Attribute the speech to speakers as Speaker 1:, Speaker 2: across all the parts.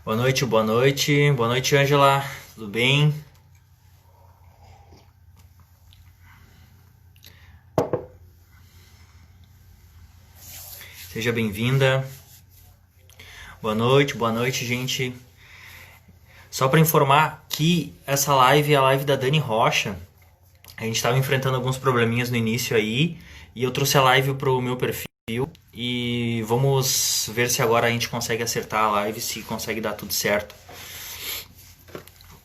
Speaker 1: Boa noite, boa noite. Boa noite, Ângela. Tudo bem? Seja bem-vinda. Boa noite, gente. Só para informar que essa live é a live da Dani Rocha. A gente estava enfrentando alguns probleminhas no início aí e eu trouxe a live pro meu perfil e vamos ver se agora a gente consegue acertar a live, se consegue dar tudo certo.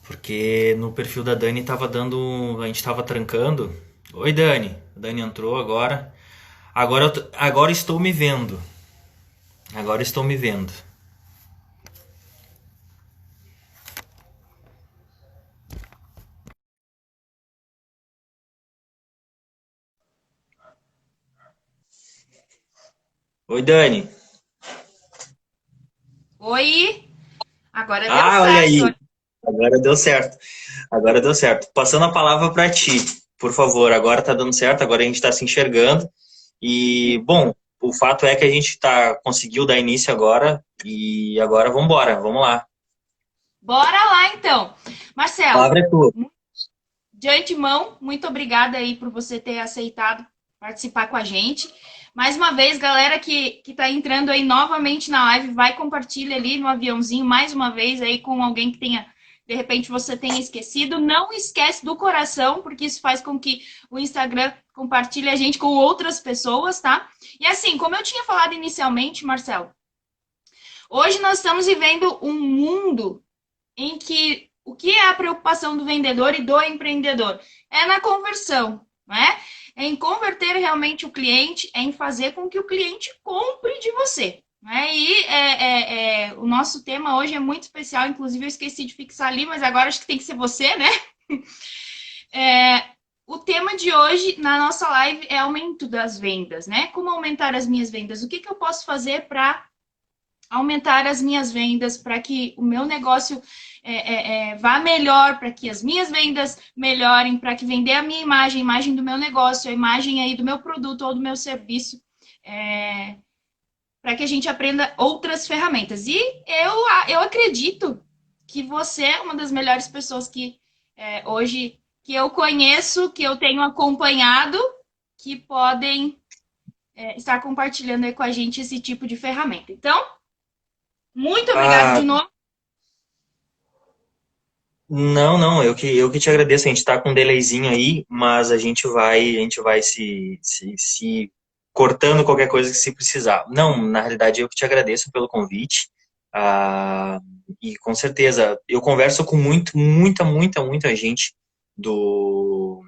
Speaker 1: Porque no perfil da Dani tava dando, a gente tava trancando. Oi, Dani. A Dani entrou agora. Agora estou me vendo. Agora estou me vendo. Oi, Dani.
Speaker 2: Oi, agora deu
Speaker 1: Ah, olha
Speaker 2: certo.
Speaker 1: aí. Agora deu certo. Agora deu certo. Passando a palavra para ti, por favor. Agora tá dando certo, agora a gente está se enxergando. E, bom, o fato é que a gente conseguiu dar início agora e agora vamos embora, vamos lá.
Speaker 2: Bora lá então.
Speaker 1: A
Speaker 2: Marcelo,
Speaker 1: palavra é tua.
Speaker 2: de antemão, muito obrigada aí por você ter aceitado participar com a gente. Mais uma vez, galera que tá entrando aí novamente na live, vai compartilhar ali no aviãozinho mais uma vez aí com alguém que tenha, de repente você tenha esquecido. Não esquece do coração, porque isso faz com que o Instagram compartilhe a gente com outras pessoas, tá? E assim, como eu tinha falado inicialmente, Marcelo, hoje nós estamos vivendo um mundo em que o que é a preocupação do vendedor e do empreendedor? É na conversão, né? É em converter realmente o cliente, é em fazer com que o cliente compre de você. Né? O nosso tema hoje é muito especial, inclusive eu esqueci de fixar ali, mas agora acho que tem que ser você, né? O tema de hoje na nossa live é aumento das vendas, né? Como aumentar as minhas vendas? O que eu posso fazer para aumentar as minhas vendas, para que o meu negócio vá melhor, para que as minhas vendas melhorem, para que vender a imagem do meu negócio, a imagem aí do meu produto ou do meu serviço, para que a gente aprenda outras ferramentas. E eu acredito que você é uma das melhores pessoas que hoje que eu conheço, que eu tenho acompanhado, que podem estar compartilhando aí com a gente esse tipo de ferramenta. Então, muito obrigada
Speaker 1: Ah,
Speaker 2: de novo.
Speaker 1: não, eu que te agradeço. A gente tá com um delayzinho aí, mas a gente vai se cortando qualquer coisa que se precisar. Não, na realidade eu que te agradeço pelo convite. Ah, e com certeza, eu converso com muita gente do,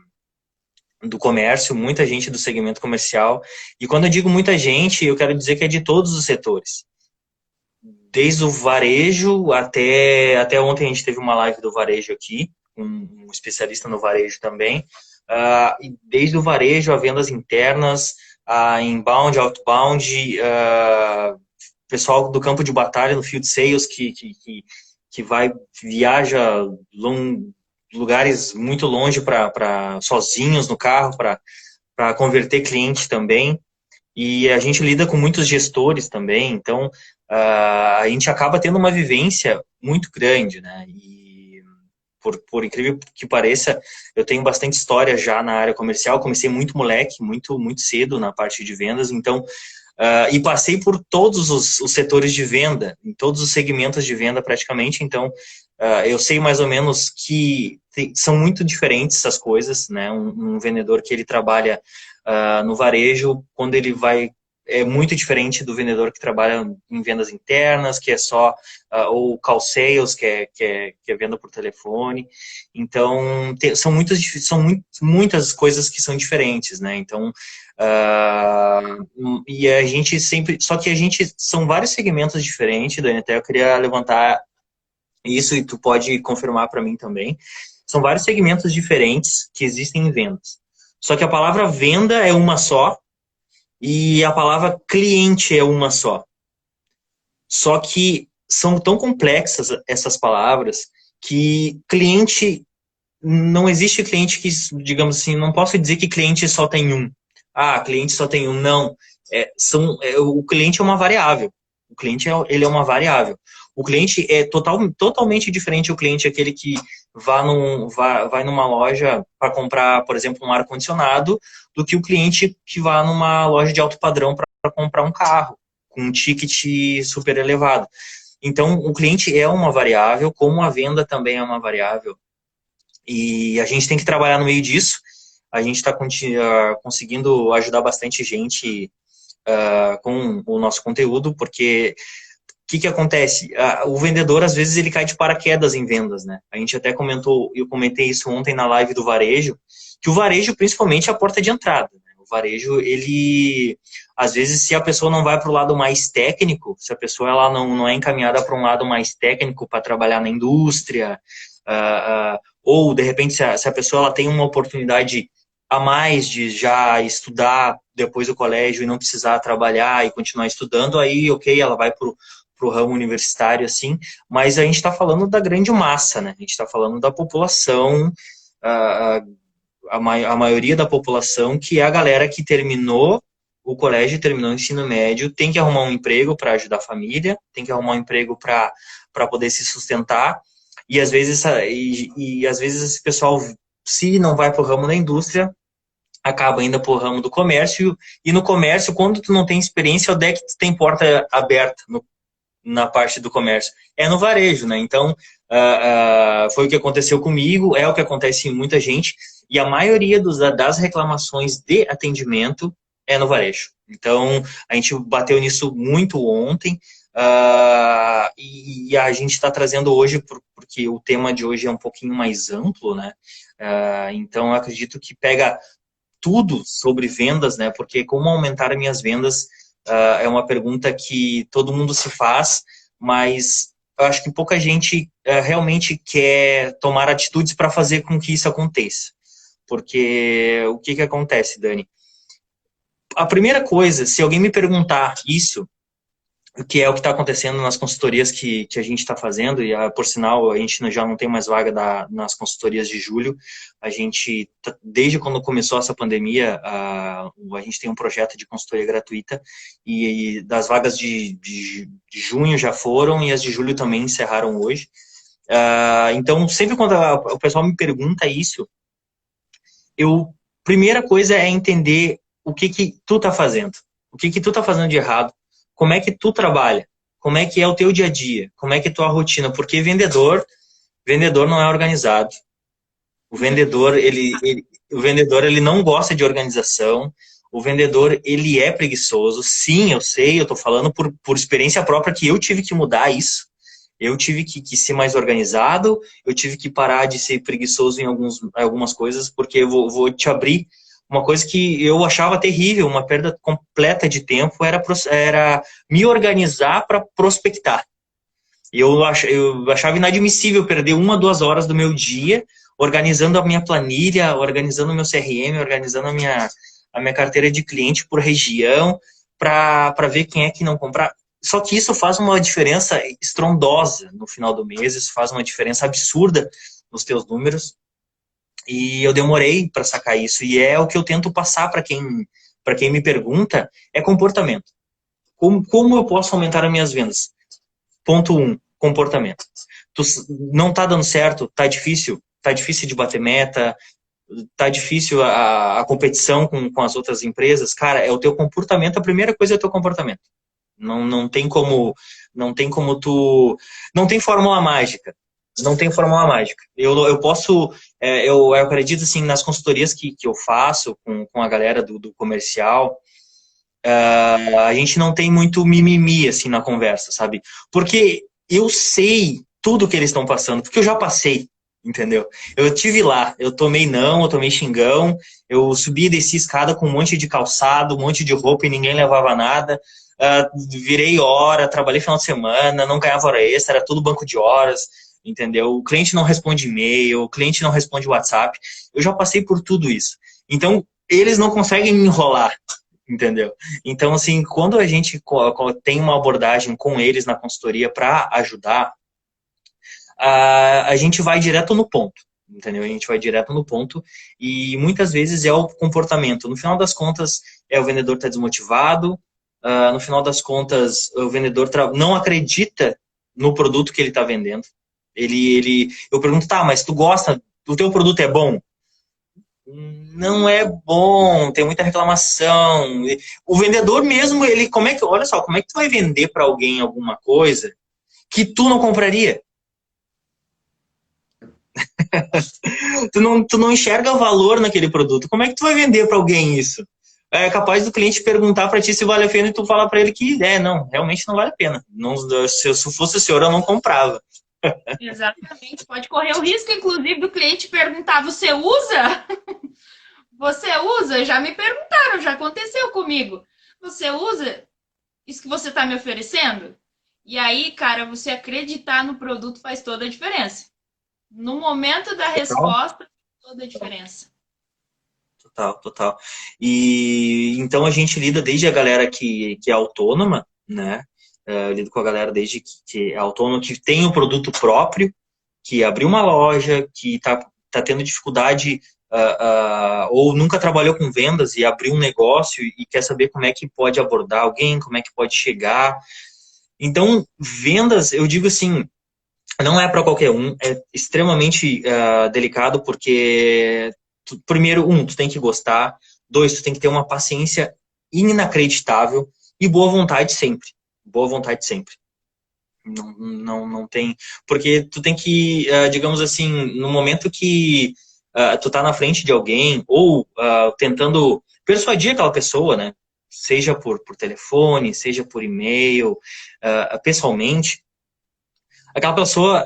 Speaker 1: do comércio, muita gente do segmento comercial. E quando eu digo muita gente, eu quero dizer que é de todos os setores. Desde o varejo até ontem a gente teve uma live do varejo aqui, um especialista no varejo também. E desde o varejo a vendas internas, a inbound, outbound, pessoal do campo de batalha no field sales que viaja lugares muito longe sozinhos no carro para converter cliente também. E a gente lida com muitos gestores também, então a gente acaba tendo uma vivência muito grande, né? E por incrível que pareça, eu tenho bastante história já na área comercial. Comecei muito moleque, muito cedo na parte de vendas, então e passei por todos os setores de venda, em todos os segmentos de venda praticamente. Então eu sei mais ou menos que são muito diferentes as coisas, né? Um vendedor que ele trabalha no varejo, quando ele vai é muito diferente do vendedor que trabalha em vendas internas, que é só ou call sales, que é venda por telefone. Então muitas coisas que são diferentes, né? Então e a gente sempre, só que a gente são vários segmentos diferentes, Dani. Até eu queria levantar isso e tu pode confirmar para mim também. São vários segmentos diferentes que existem em vendas. Só que a palavra venda é uma só e a palavra cliente é uma só. Só que são tão complexas essas palavras que cliente, não existe cliente que, digamos assim, não posso dizer que cliente só tem um. Ah, cliente só tem um. Não. O cliente é uma variável. O cliente ele é uma variável. O cliente é totalmente diferente o cliente aquele que vai numa loja para comprar, por exemplo, um ar-condicionado, do que o cliente que vai numa loja de alto padrão para comprar um carro, com um ticket super elevado. Então, o cliente é uma variável, como a venda também é uma variável. E a gente tem que trabalhar no meio disso. A gente está conseguindo ajudar bastante gente com o nosso conteúdo, porque o que acontece? O vendedor, às vezes, ele cai de paraquedas em vendas, né? A gente até comentou, eu comentei isso ontem na live do varejo, que o varejo, principalmente, é a porta de entrada, né? O varejo, ele, às vezes, se a pessoa não vai para o lado mais técnico, se a pessoa ela não é encaminhada para um lado mais técnico para trabalhar na indústria, ou, de repente, se a pessoa ela tem uma oportunidade a mais de já estudar depois do colégio e não precisar trabalhar e continuar estudando, aí, ok, ela vai para o ramo universitário, assim, mas a gente está falando da grande massa, né? A gente está falando da população, a maioria da população, que é a galera que terminou o colégio, terminou o ensino médio, tem que arrumar um emprego para ajudar a família, tem que arrumar um emprego para poder se sustentar, e às vezes esse pessoal, se não vai para o ramo da indústria, acaba indo para o ramo do comércio, e no comércio, quando tu não tem experiência, onde é que tu tem porta aberta na parte do comércio? É no varejo, né? Então, foi o que aconteceu comigo, é o que acontece em muita gente, e a maioria das reclamações de atendimento é no varejo. Então, a gente bateu nisso muito ontem, e a gente está trazendo hoje, porque o tema de hoje é um pouquinho mais amplo, né? Então, eu acredito que pega tudo sobre vendas, né? Porque como aumentar as minhas vendas é uma pergunta que todo mundo se faz, mas eu acho que pouca gente realmente quer tomar atitudes para fazer com que isso aconteça. Porque o que acontece, Dani? A primeira coisa, se alguém me perguntar isso, que é o que está acontecendo nas consultorias que a gente está fazendo, e por sinal, a gente já não tem mais vaga nas consultorias de julho. A gente, desde quando começou essa pandemia, a gente tem um projeto de consultoria gratuita, e das vagas de junho já foram, e as de julho também encerraram hoje. Então, sempre quando o pessoal me pergunta isso, primeira coisa é entender o que tu está fazendo, o que tu está fazendo de errado, como é que tu trabalha, como é que é o teu dia a dia, como é que é a tua rotina, porque vendedor não é organizado. O vendedor, ele não gosta de organização. O vendedor, ele é preguiçoso. Sim, eu sei, eu estou falando por experiência própria que eu tive que mudar isso. Eu tive que ser mais organizado, eu tive que parar de ser preguiçoso em algumas coisas, porque eu vou te abrir. Uma coisa que eu achava terrível, uma perda completa de tempo, era me organizar para prospectar. Eu achava inadmissível perder 1, 2 horas do meu dia organizando a minha planilha, organizando o meu CRM, organizando a minha carteira de cliente por região, para ver quem é que não comprar. Só que isso faz uma diferença estrondosa no final do mês, isso faz uma diferença absurda nos teus números. E eu demorei para sacar isso. E é o que eu tento passar para quem me pergunta, é comportamento. Como eu posso aumentar as minhas vendas? Ponto 1, comportamento. Não está dando certo, tá difícil de bater meta, tá difícil a competição com as outras empresas. Cara, é o teu comportamento, a primeira coisa é o teu comportamento. Não tem como tu... Não tem fórmula mágica. Não tem fórmula mágica. Eu posso... eu acredito, assim, nas consultorias que eu faço com a galera do comercial, a gente não tem muito mimimi, assim, na conversa, sabe? Porque eu sei tudo que eles estão passando, porque eu já passei, entendeu? Eu tive lá, eu tomei xingão, eu subi e desci escada com um monte de calçado, um monte de roupa e ninguém levava nada, virei hora, trabalhei final de semana, não ganhava hora extra, era tudo banco de horas, entendeu? O cliente não responde e-mail, o cliente não responde WhatsApp, eu já passei por tudo isso. Então, eles não conseguem me enrolar, entendeu? Então, assim, quando a gente tem uma abordagem com eles na consultoria para ajudar, a gente vai direto no ponto, entendeu? A gente vai direto no ponto e muitas vezes é o comportamento. No final das contas, o vendedor está desmotivado, no final das contas, o vendedor não acredita no produto que ele está vendendo. Eu pergunto, tá, mas tu gosta, o teu produto é bom? Não é bom, tem muita reclamação. O vendedor mesmo, olha só, como é que tu vai vender para alguém alguma coisa que tu não compraria? Tu não enxerga valor naquele produto. Como é que tu vai vender para alguém isso? É capaz do cliente perguntar para ti se vale a pena e tu falar para ele que não, realmente não vale a pena. Não, se eu fosse o senhor, eu não comprava.
Speaker 2: Exatamente. Pode correr o risco, inclusive, do cliente perguntar: você usa? Você usa? Já me perguntaram, já aconteceu comigo. Você usa isso que você está me oferecendo? E aí, cara, você acreditar no produto faz toda a diferença. No momento da resposta, faz toda a diferença.
Speaker 1: Total, total. E então a gente lida desde a galera que é autônoma, né? Eu lido com a galera desde que é autônoma, que tem o produto próprio, que abriu uma loja, que tá tendo dificuldade ou nunca trabalhou com vendas e abriu um negócio e quer saber como é que pode abordar alguém, como é que pode chegar. Então, vendas, eu digo assim, não é para qualquer um, é extremamente delicado porque, primeiro, tu tem que gostar, dois, tu tem que ter uma paciência inacreditável e boa vontade sempre. Boa vontade sempre. Não tem. Porque tu tem que, digamos assim, no momento que tu tá na frente de alguém ou tentando persuadir aquela pessoa, né? Seja por telefone, seja por e-mail, pessoalmente, aquela pessoa,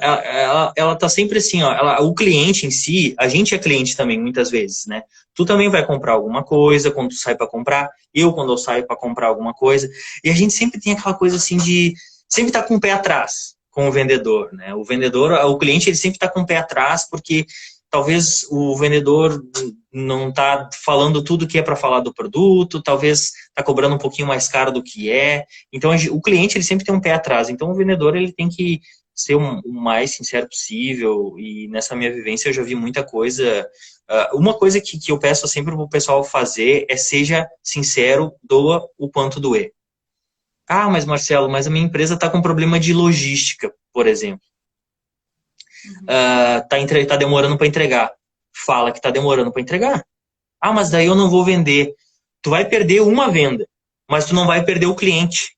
Speaker 1: ela tá sempre assim, ó, o cliente em si, a gente é cliente também, muitas vezes, né? Tu também vai comprar alguma coisa quando tu sai para comprar, eu quando eu saio para comprar alguma coisa, e a gente sempre tem aquela coisa assim de, sempre tá com o pé atrás com o vendedor, né? O vendedor, o cliente, ele sempre tá com o pé atrás porque talvez o vendedor não tá falando tudo que é para falar do produto, talvez tá cobrando um pouquinho mais caro do que é, então o cliente, ele sempre tem um pé atrás, então o vendedor, ele tem que ser o mais sincero possível, e nessa minha vivência eu já vi muita coisa. Uma coisa que eu peço sempre pro pessoal fazer é seja sincero, doa o quanto doer. Ah, mas Marcelo, mas a minha empresa está com problema de logística, por exemplo. Tá demorando para entregar. Fala que está demorando para entregar. Ah, mas daí eu não vou vender. Tu vai perder uma venda, mas tu não vai perder o cliente.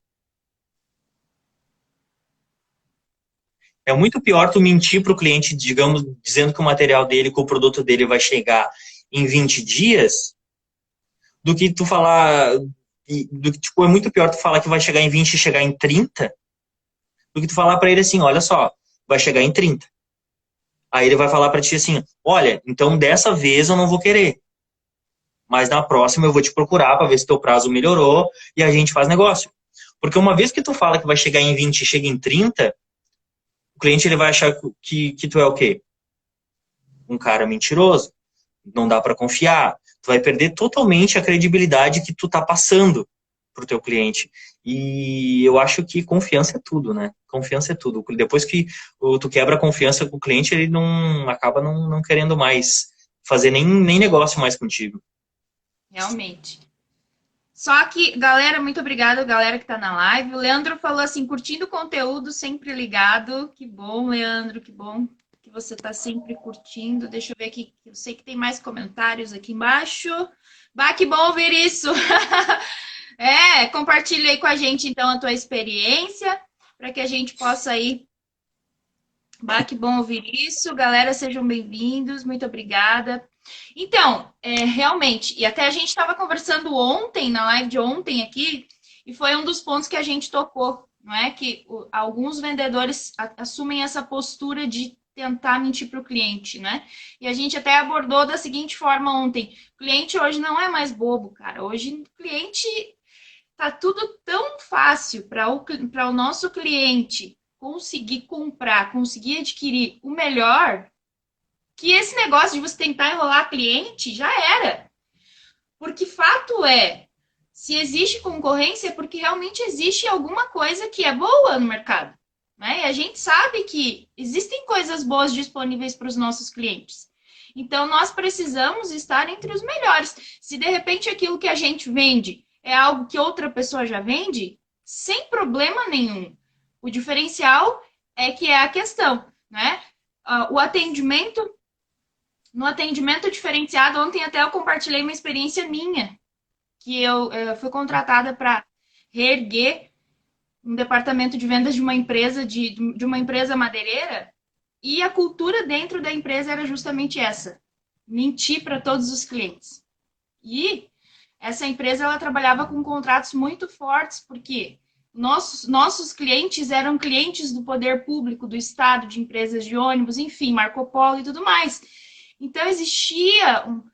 Speaker 1: É muito pior tu mentir para o cliente, digamos, dizendo que o material dele, que o produto dele vai chegar em 20 dias, do que tu falar. Tipo, é muito pior tu falar que vai chegar em 20 e chegar em 30, do que tu falar para ele assim: olha só, vai chegar em 30. Aí ele vai falar para ti assim: olha, então dessa vez eu não vou querer. Mas na próxima eu vou te procurar para ver se teu prazo melhorou e a gente faz negócio. Porque uma vez que tu fala que vai chegar em 20 e chega em 30, o cliente ele vai achar que tu é o quê? Um cara mentiroso. Não dá para confiar. Tu vai perder totalmente a credibilidade que tu tá passando pro teu cliente. E eu acho que confiança é tudo, né? Confiança é tudo. Depois que tu quebra a confiança com o cliente, ele não acaba não querendo mais fazer nem negócio mais contigo.
Speaker 2: Realmente. Só que, galera, muito obrigada, galera que tá na live. O Leandro falou assim, curtindo o conteúdo, sempre ligado. Que bom, Leandro, que bom que você tá sempre curtindo. Deixa eu ver aqui, eu sei que tem mais comentários aqui embaixo. Bah, que bom ouvir isso. Compartilha aí com a gente, então, a tua experiência, para que a gente possa aí. Bah, que bom ouvir isso. Galera, sejam bem-vindos. Muito obrigada. Então, realmente, e até a gente estava conversando ontem, na live de ontem aqui, e foi um dos pontos que a gente tocou, não é? Que alguns vendedores assumem essa postura de tentar mentir para o cliente, né? E a gente até abordou da seguinte forma ontem: o cliente hoje não é mais bobo, cara. Hoje o cliente tá tudo tão fácil para o nosso cliente conseguir comprar, conseguir adquirir o melhor, que esse negócio de você tentar enrolar cliente já era. Porque fato é, se existe concorrência é porque realmente existe alguma coisa que é boa no mercado. Né? E a gente sabe que existem coisas boas disponíveis para os nossos clientes. Então, nós precisamos estar entre os melhores. Se de repente aquilo que a gente vende é algo que outra pessoa já vende, sem problema nenhum. O diferencial que é a questão, né? O atendimento, no atendimento diferenciado, ontem até eu compartilhei uma experiência minha, que eu fui contratada para reerguer um departamento de vendas de uma empresa de uma empresa madeireira, e a cultura dentro da empresa era justamente essa: mentir para todos os clientes. E essa empresa ela trabalhava com contratos muito fortes, porque nossos clientes eram clientes do poder público, do Estado, de empresas de ônibus, enfim, Marco Polo e tudo mais. Então existiam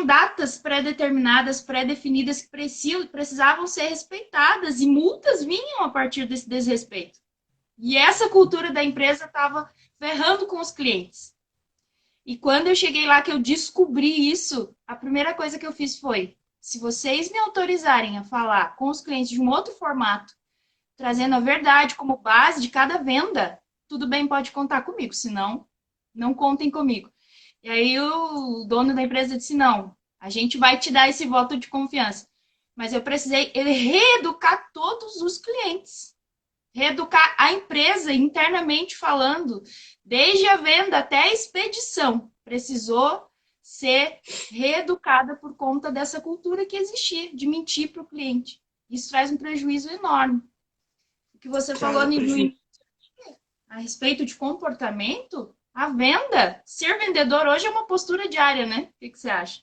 Speaker 2: datas pré-determinadas, pré-definidas que precisavam ser respeitadas, e multas vinham a partir desse desrespeito. E essa cultura da empresa estava ferrando com os clientes. E quando eu cheguei lá, que eu descobri isso, a primeira coisa que eu fiz foi: se vocês me autorizarem a falar com os clientes de um outro formato, trazendo a verdade como base de cada venda, tudo bem, pode contar comigo, senão não contem comigo. E aí o dono da empresa disse: não, a gente vai te dar esse voto de confiança. Mas eu precisei reeducar todos os clientes. Reeducar a empresa internamente falando, desde a venda até a expedição. Precisou ser reeducada por conta dessa cultura que existia, de mentir para o cliente. Isso traz um prejuízo enorme. O que você falou no início, a respeito de comportamento, a venda, ser vendedor hoje é uma postura diária, né? O que você acha?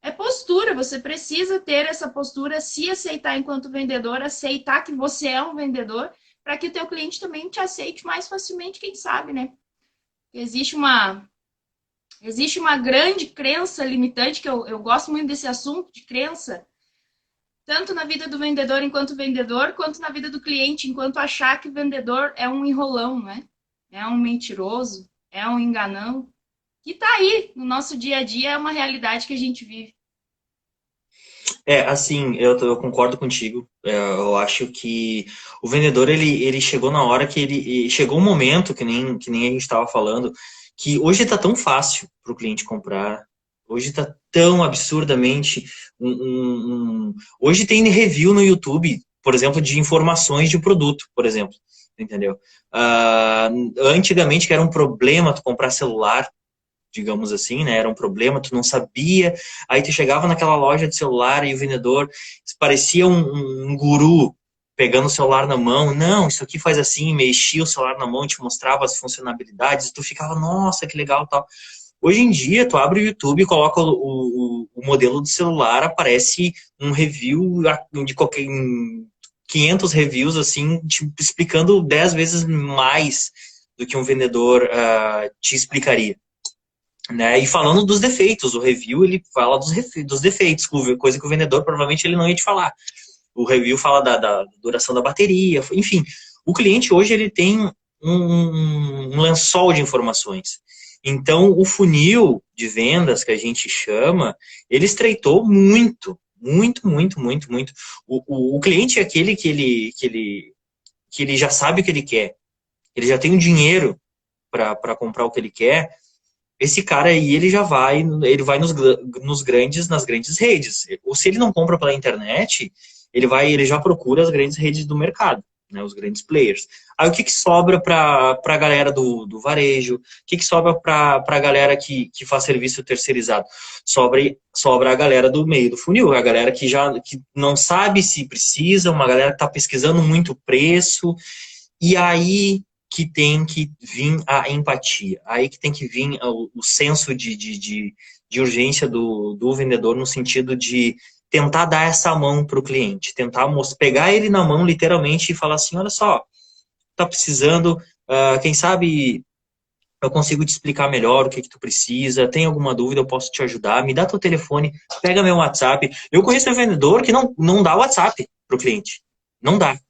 Speaker 2: É postura, você precisa ter essa postura, se aceitar enquanto vendedor, aceitar que você é um vendedor, para que o teu cliente também te aceite mais facilmente, quem sabe, né? Existe uma grande crença limitante, que eu gosto muito desse assunto de crença, tanto na vida do vendedor enquanto vendedor, quanto na vida do cliente, enquanto achar que o vendedor é um enrolão, né? É um mentiroso, é um enganão, que tá aí no nosso dia a dia, é uma realidade que a gente vive.
Speaker 1: Assim, eu concordo contigo. Eu acho que o vendedor, ele chegou na hora que ele chegou um momento, que nem a gente estava falando, que hoje está tão fácil para o cliente comprar, hoje está tão absurdamente. Hoje tem review no YouTube, por exemplo, de informações de produto, por exemplo, entendeu? Antigamente, que era um problema tu comprar celular, digamos assim, né? Era um problema, tu não sabia. Aí tu chegava naquela loja de celular e o vendedor parecia um guru pegando o celular na mão. Não, isso aqui faz assim, mexia o celular na mão, te mostrava as funcionalidades, e tu ficava, nossa, que legal, tal. Hoje em dia, tu abre o YouTube, coloca o modelo do celular, aparece um review de qualquer 500 reviews, assim, tipo, explicando 10 vezes mais do que um vendedor te explicaria. Né? E falando dos defeitos, o review ele fala dos defeitos, coisa que o vendedor provavelmente ele não ia te falar. O review fala da duração da bateria, enfim. O cliente hoje ele tem um lençol de informações. Então, o funil de vendas que a gente chama, ele estreitou muito, muito, muito, muito, muito. O cliente é aquele que ele já sabe o que ele quer. Ele já tem o dinheiro para comprar o que ele quer. Esse cara aí, ele vai nas grandes redes. Ou se ele não compra pela internet, ele já procura as grandes redes do mercado, né, os grandes players. Aí o que sobra para a galera do varejo? O que sobra para a galera que faz serviço terceirizado? Sobra a galera do meio do funil, a galera que não sabe se precisa, uma galera que está pesquisando muito preço, e aí que tem que vir a empatia, aí que tem que vir o senso de urgência do vendedor, no sentido de tentar dar essa mão para o cliente, tentar pegar ele na mão literalmente e falar assim: olha só, tá precisando, quem sabe eu consigo te explicar melhor o que tu precisa, tem alguma dúvida, eu posso te ajudar, me dá teu telefone, pega meu WhatsApp. Eu conheço um vendedor que não dá WhatsApp para o cliente, não dá.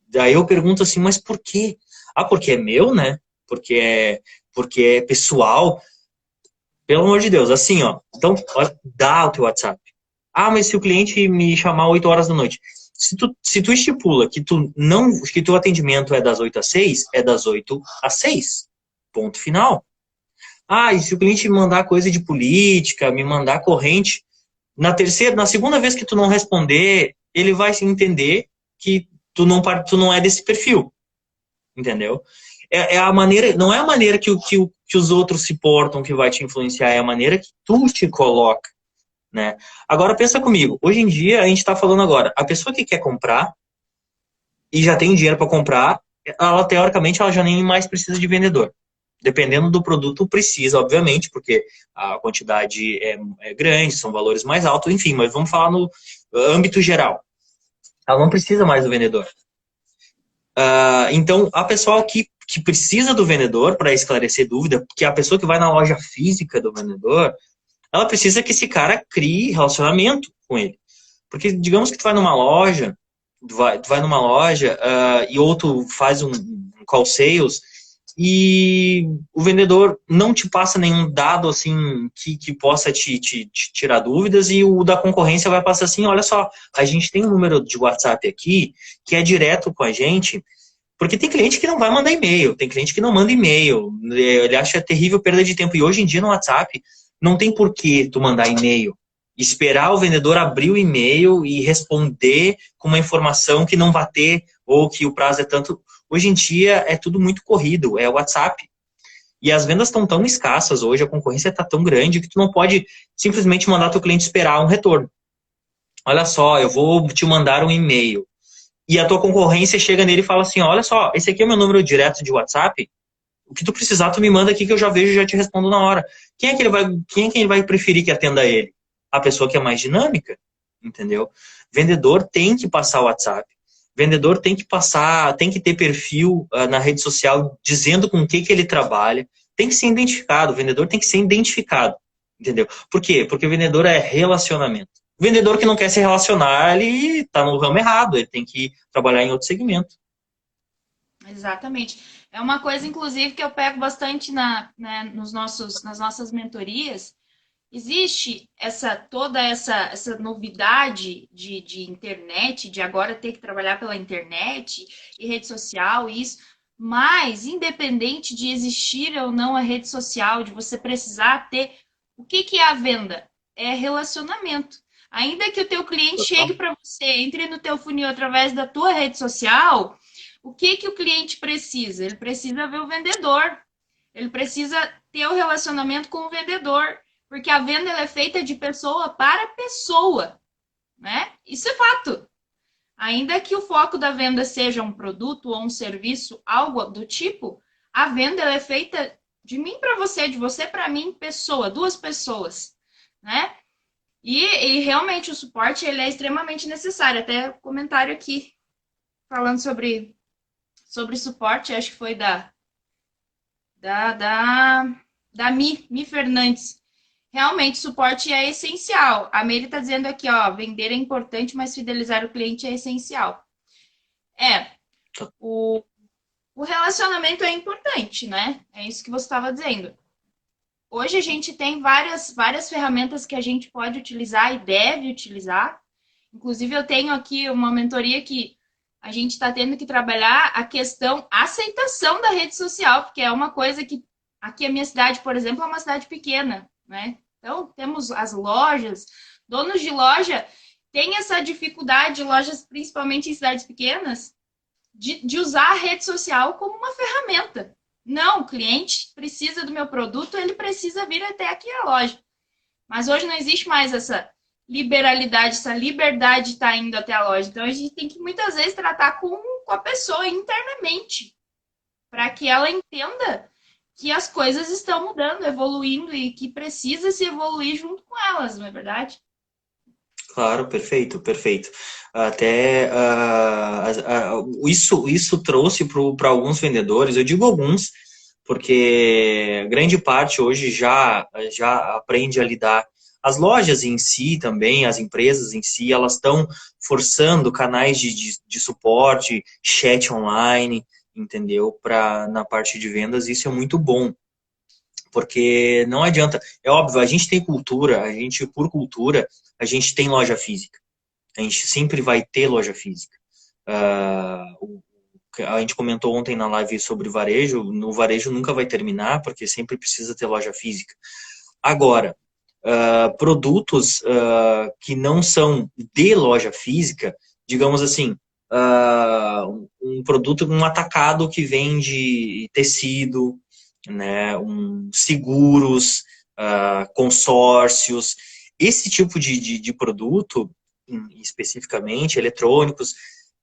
Speaker 1: Daí eu pergunto assim: mas por quê? Porque é meu, né? Porque é pessoal. Pelo amor de Deus, assim, ó. Então, dá o teu WhatsApp. Mas se o cliente me chamar 8 horas da noite. Se tu estipula que teu atendimento é das 8 às 6, é das 8 às 6. Ponto final. E se o cliente me mandar coisa de política, me mandar corrente, na segunda vez que tu não responder, ele vai se entender que tu não é desse perfil. entendeu? É a maneira, não é a maneira que os outros se portam que vai te influenciar, é a maneira que tu te coloca, né? Agora pensa comigo, hoje em dia a gente está falando agora, a pessoa que quer comprar e já tem dinheiro para comprar, ela teoricamente ela já nem mais precisa de vendedor. Dependendo do produto, precisa, obviamente, porque a quantidade é grande, são valores mais altos, enfim, mas vamos falar no âmbito geral. Ela não precisa mais do vendedor. Então, a pessoa que precisa do vendedor para esclarecer dúvida, que é a pessoa que vai na loja física do vendedor, ela precisa que esse cara crie relacionamento com ele. Porque, digamos que tu vai numa loja, e ou tu faz um call sales e o vendedor não te passa nenhum dado assim que possa te tirar dúvidas e o da concorrência vai passar assim, olha só, a gente tem um número de WhatsApp aqui que é direto com a gente, porque tem cliente que não vai mandar e-mail, tem cliente que não manda e-mail, ele acha terrível perda de tempo, e hoje em dia no WhatsApp não tem por que tu mandar e-mail. Esperar o vendedor abrir o e-mail e responder com uma informação que não vai ter, ou que o prazo é tanto. Hoje em dia é tudo muito corrido, é o WhatsApp. E as vendas estão tão escassas hoje, a concorrência está tão grande que tu não pode simplesmente mandar teu cliente esperar um retorno. Olha só, eu vou te mandar um e-mail. E a tua concorrência chega nele e fala assim, olha só, esse aqui é o meu número direto de WhatsApp, o que tu precisar, tu me manda aqui que eu já vejo e já te respondo na hora. Quem é que ele vai preferir que atenda ele? A pessoa que é mais dinâmica, entendeu? Vendedor tem que passar o WhatsApp. Vendedor tem que ter perfil na rede social dizendo com o que ele trabalha. Tem que ser identificado. O vendedor tem que ser identificado, entendeu? Por quê? Porque o vendedor é relacionamento. O vendedor que não quer se relacionar, ele está no ramo errado. Ele tem que trabalhar em outro segmento.
Speaker 2: Exatamente. É uma coisa, inclusive, que eu pego bastante nas nossas mentorias. Existe toda essa novidade de internet, de agora ter que trabalhar pela internet e rede social, isso. Mas, independente de existir ou não a rede social, de você precisar ter, o que é a venda? É relacionamento. Ainda que o teu cliente chegue para você, entre no teu funil através da tua rede social, o que o cliente precisa? Ele precisa ver o vendedor. Ele precisa ter o relacionamento com o vendedor. Porque a venda ela é feita de pessoa para pessoa, né? Isso é fato. Ainda que o foco da venda seja um produto ou um serviço, algo do tipo, a venda ela é feita de mim para você, de você para mim, pessoa, duas pessoas, né? E realmente o suporte ele é extremamente necessário. Até comentário aqui falando sobre suporte, acho que foi da Mi Fernandes. Realmente, suporte é essencial. A Meire está dizendo aqui, ó, vender é importante, mas fidelizar o cliente é essencial. O relacionamento é importante, né? É isso que você estava dizendo. Hoje a gente tem várias ferramentas que a gente pode utilizar e deve utilizar. Inclusive, eu tenho aqui uma mentoria que a gente está tendo que trabalhar a questão aceitação da rede social, porque é uma coisa que aqui a minha cidade, por exemplo, é uma cidade pequena, né? Então, temos as lojas, donos de loja têm essa dificuldade, lojas principalmente em cidades pequenas, de usar a rede social como uma ferramenta. Não, o cliente precisa do meu produto, ele precisa vir até aqui a loja. Mas hoje não existe mais essa liberalidade, essa liberdade de estar indo até a loja. Então, a gente tem que muitas vezes tratar com a pessoa internamente, para que ela entenda que as coisas estão mudando, evoluindo e que precisa se evoluir junto com elas, não é verdade?
Speaker 1: Claro, perfeito, perfeito. Até isso trouxe para alguns vendedores, eu digo alguns, porque grande parte hoje já aprende a lidar. As lojas em si também, as empresas em si, elas estão forçando canais de suporte, chat online, entendeu? Na parte de vendas, isso é muito bom. Porque não adianta. É óbvio, a gente tem cultura, por cultura, a gente tem loja física. A gente sempre vai ter loja física. A gente comentou ontem na live sobre varejo, no varejo nunca vai terminar, porque sempre precisa ter loja física. Agora, produtos que não são de loja física, digamos assim, um produto, um atacado que vende tecido, né, seguros, consórcios, esse tipo de produto, especificamente, eletrônicos,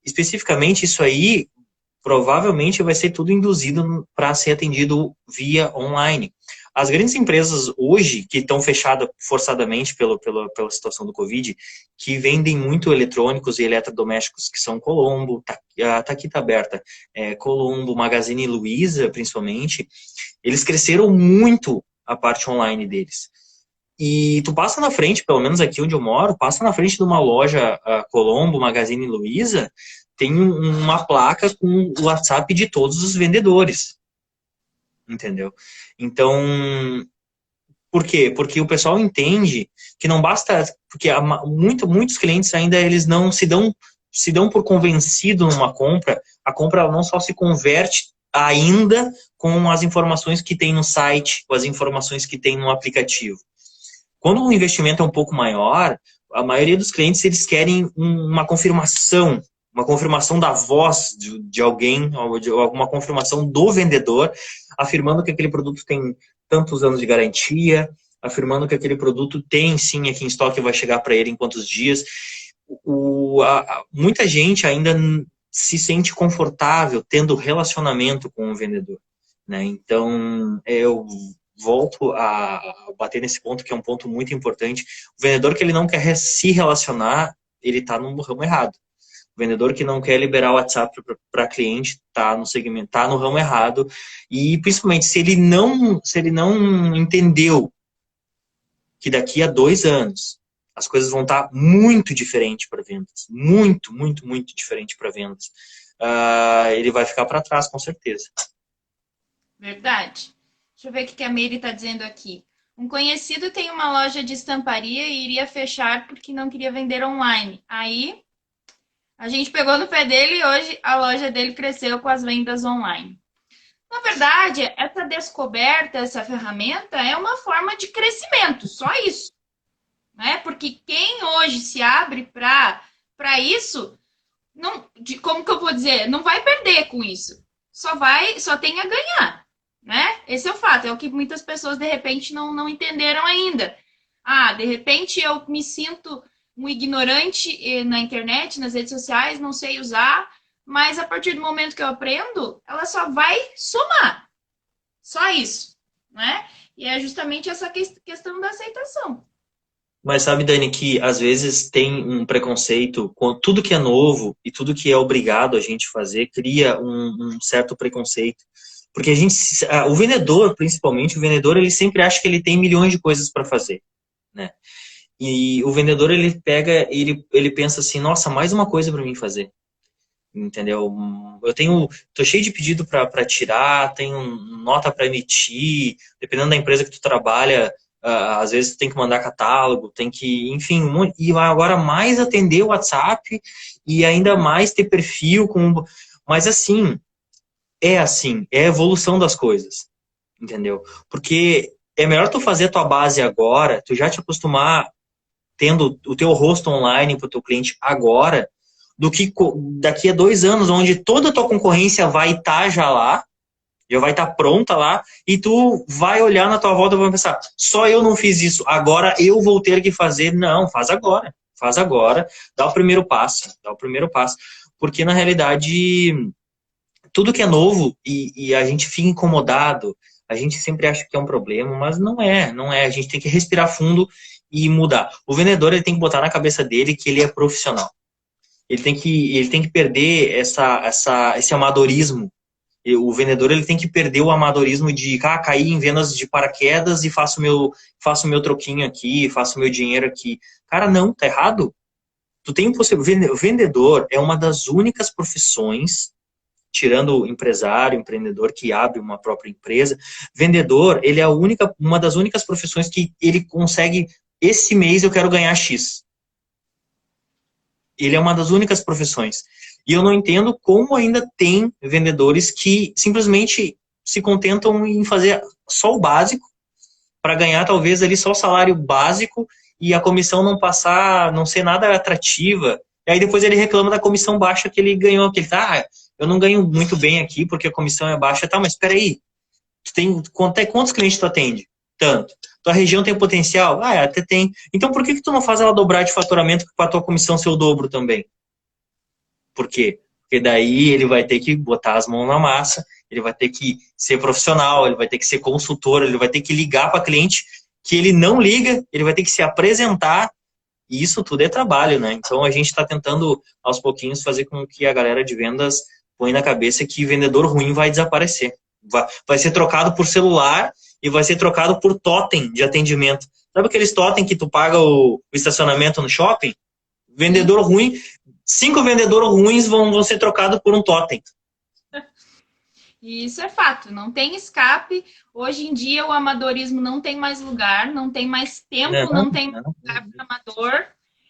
Speaker 1: especificamente isso aí, provavelmente vai ser tudo induzido para ser atendido via online. As grandes empresas hoje, que estão fechadas forçadamente pela situação do Covid, que vendem muito eletrônicos e eletrodomésticos, que são Colombo, tá aqui tá aberta, Colombo, Magazine Luiza, principalmente, eles cresceram muito a parte online deles. E tu passa na frente, pelo menos aqui onde eu moro, passa na frente de uma loja Colombo, Magazine Luiza, tem uma placa com o WhatsApp de todos os vendedores. Entendeu? Então, por quê? Porque o pessoal entende que não basta, porque muitos clientes ainda eles não se dão por convencido numa compra, a compra não só se converte ainda com as informações que tem no site, com as informações que tem no aplicativo. Quando o investimento é um pouco maior, a maioria dos clientes eles querem uma confirmação da voz de alguém, ou alguma confirmação do vendedor, afirmando que aquele produto tem tantos anos de garantia, afirmando que aquele produto tem sim aqui em estoque e vai chegar para ele em quantos dias. Muita gente ainda se sente confortável tendo relacionamento com o vendedor, né? Então, eu volto a bater nesse ponto, que é um ponto muito importante. O vendedor que ele não quer se relacionar, ele está no ramo errado. O vendedor que não quer liberar o WhatsApp para cliente está no segmento, está no ramo errado. E principalmente se ele não entendeu que daqui a 2 anos as coisas vão estar muito diferentes para vendas, muito, muito, muito diferente para vendas, ele vai ficar para trás com certeza.
Speaker 2: Verdade. Deixa eu ver o que a Meire está dizendo aqui. Um conhecido tem uma loja de estamparia e iria fechar porque não queria vender online. Aí a gente pegou no pé dele e hoje a loja dele cresceu com as vendas online. Na verdade, essa descoberta, essa ferramenta é uma forma de crescimento, só isso. Né? Porque quem hoje se abre para isso, não, como que eu vou dizer? Não vai perder com isso. Só tem a ganhar. Né? Esse é o fato, é o que muitas pessoas de repente não entenderam ainda. De repente eu me sinto um ignorante na internet, nas redes sociais, não sei usar, mas a partir do momento que eu aprendo, ela só vai somar. Só isso, né? E é justamente essa questão da aceitação.
Speaker 1: Mas sabe, Dani, que às vezes tem um preconceito com tudo que é novo e tudo que é obrigado a gente fazer, cria um certo preconceito. Porque o vendedor, principalmente, o vendedor, ele sempre acha que ele tem milhões de coisas para fazer, né? E o vendedor, ele pega, ele pensa assim, nossa, mais uma coisa para mim fazer, entendeu? Tô cheio de pedido para tirar, tenho nota para emitir, dependendo da empresa que tu trabalha, às vezes tu tem que mandar catálogo, tem que, enfim, e agora mais atender o WhatsApp e ainda mais ter perfil mas assim, é a evolução das coisas, entendeu? Porque é melhor tu fazer a tua base agora, tu já te acostumar tendo o teu rosto online para o teu cliente agora, do que daqui a 2 anos, onde toda a tua concorrência vai estar já lá, já vai estar pronta lá, e tu vai olhar na tua volta e vai pensar, só eu não fiz isso, agora eu vou ter que fazer. Não, faz agora, dá o primeiro passo, porque na realidade tudo que é novo e a gente fica incomodado, a gente sempre acha que é um problema, mas não é, a gente tem que respirar fundo e mudar. O vendedor, ele tem que botar na cabeça dele que ele é profissional. Ele tem que perder esse amadorismo. O vendedor, ele tem que perder o amadorismo de cair em vendas de paraquedas e faço meu troquinho aqui, faço meu dinheiro aqui. Cara, não, tá errado. Tu tem o vendedor é uma das únicas profissões, tirando o empresário, empreendedor que abre uma própria empresa, vendedor, ele é uma das únicas profissões que ele consegue, esse mês eu quero ganhar X. Ele é uma das únicas profissões. E eu não entendo como ainda tem vendedores que simplesmente se contentam em fazer só o básico, para ganhar talvez ali só o salário básico e a comissão não ser nada atrativa. E aí depois ele reclama da comissão baixa que ele ganhou, que ele tá, eu não ganho muito bem aqui porque a comissão é baixa, tá, mas espera aí, tu tem, quantos clientes tu atende? Tanto. Tua região tem potencial? Ah, até tem. Então por que que tu não faz ela dobrar de faturamento para a tua comissão ser o dobro também? Por quê? Porque daí ele vai ter que botar as mãos na massa, ele vai ter que ser profissional, ele vai ter que ser consultor, ele vai ter que ligar para cliente que ele não liga, ele vai ter que se apresentar, e isso tudo é trabalho, né? Então a gente está tentando, aos pouquinhos, fazer com que a galera de vendas põe na cabeça que vendedor ruim vai desaparecer. Vai ser trocado por celular e vai ser trocado por totem de atendimento. Sabe aqueles totem que tu paga o estacionamento no shopping? Vendedor ruim, 5 vendedores ruins vão ser trocados por um totem.
Speaker 2: Isso é fato, não tem escape. Hoje em dia o amadorismo não tem mais lugar, não tem mais tempo, não tem mais lugar para amador.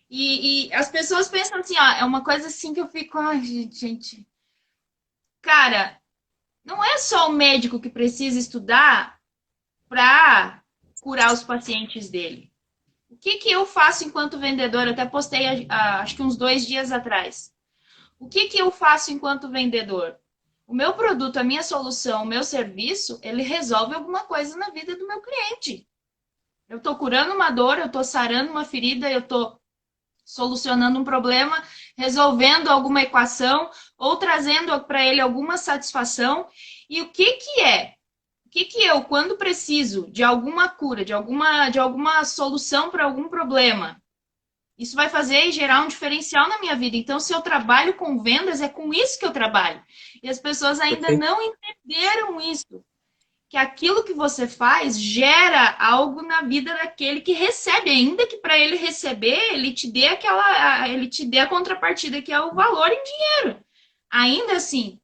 Speaker 2: E as pessoas pensam assim, ó, é uma coisa assim que eu fico, ai, gente. Cara, não é só o médico que precisa estudar para curar os pacientes dele. O que que eu faço enquanto vendedor? Eu até postei, acho que uns 2 dias atrás. O que que eu faço enquanto vendedor? O meu produto, a minha solução, o meu serviço, ele resolve alguma coisa na vida do meu cliente. Eu estou curando uma dor, eu estou sarando uma ferida, eu estou solucionando um problema, resolvendo alguma equação ou trazendo para ele alguma satisfação. E o que que é? O que que eu, quando preciso de alguma cura, de alguma solução para algum problema, isso vai fazer e gerar um diferencial na minha vida. Então, se eu trabalho com vendas, é com isso que eu trabalho. E as pessoas ainda não entenderam isso. Que aquilo que você faz gera algo na vida daquele que recebe, ainda que para ele receber, ele te dê a contrapartida, que é o valor em dinheiro. Ainda assim.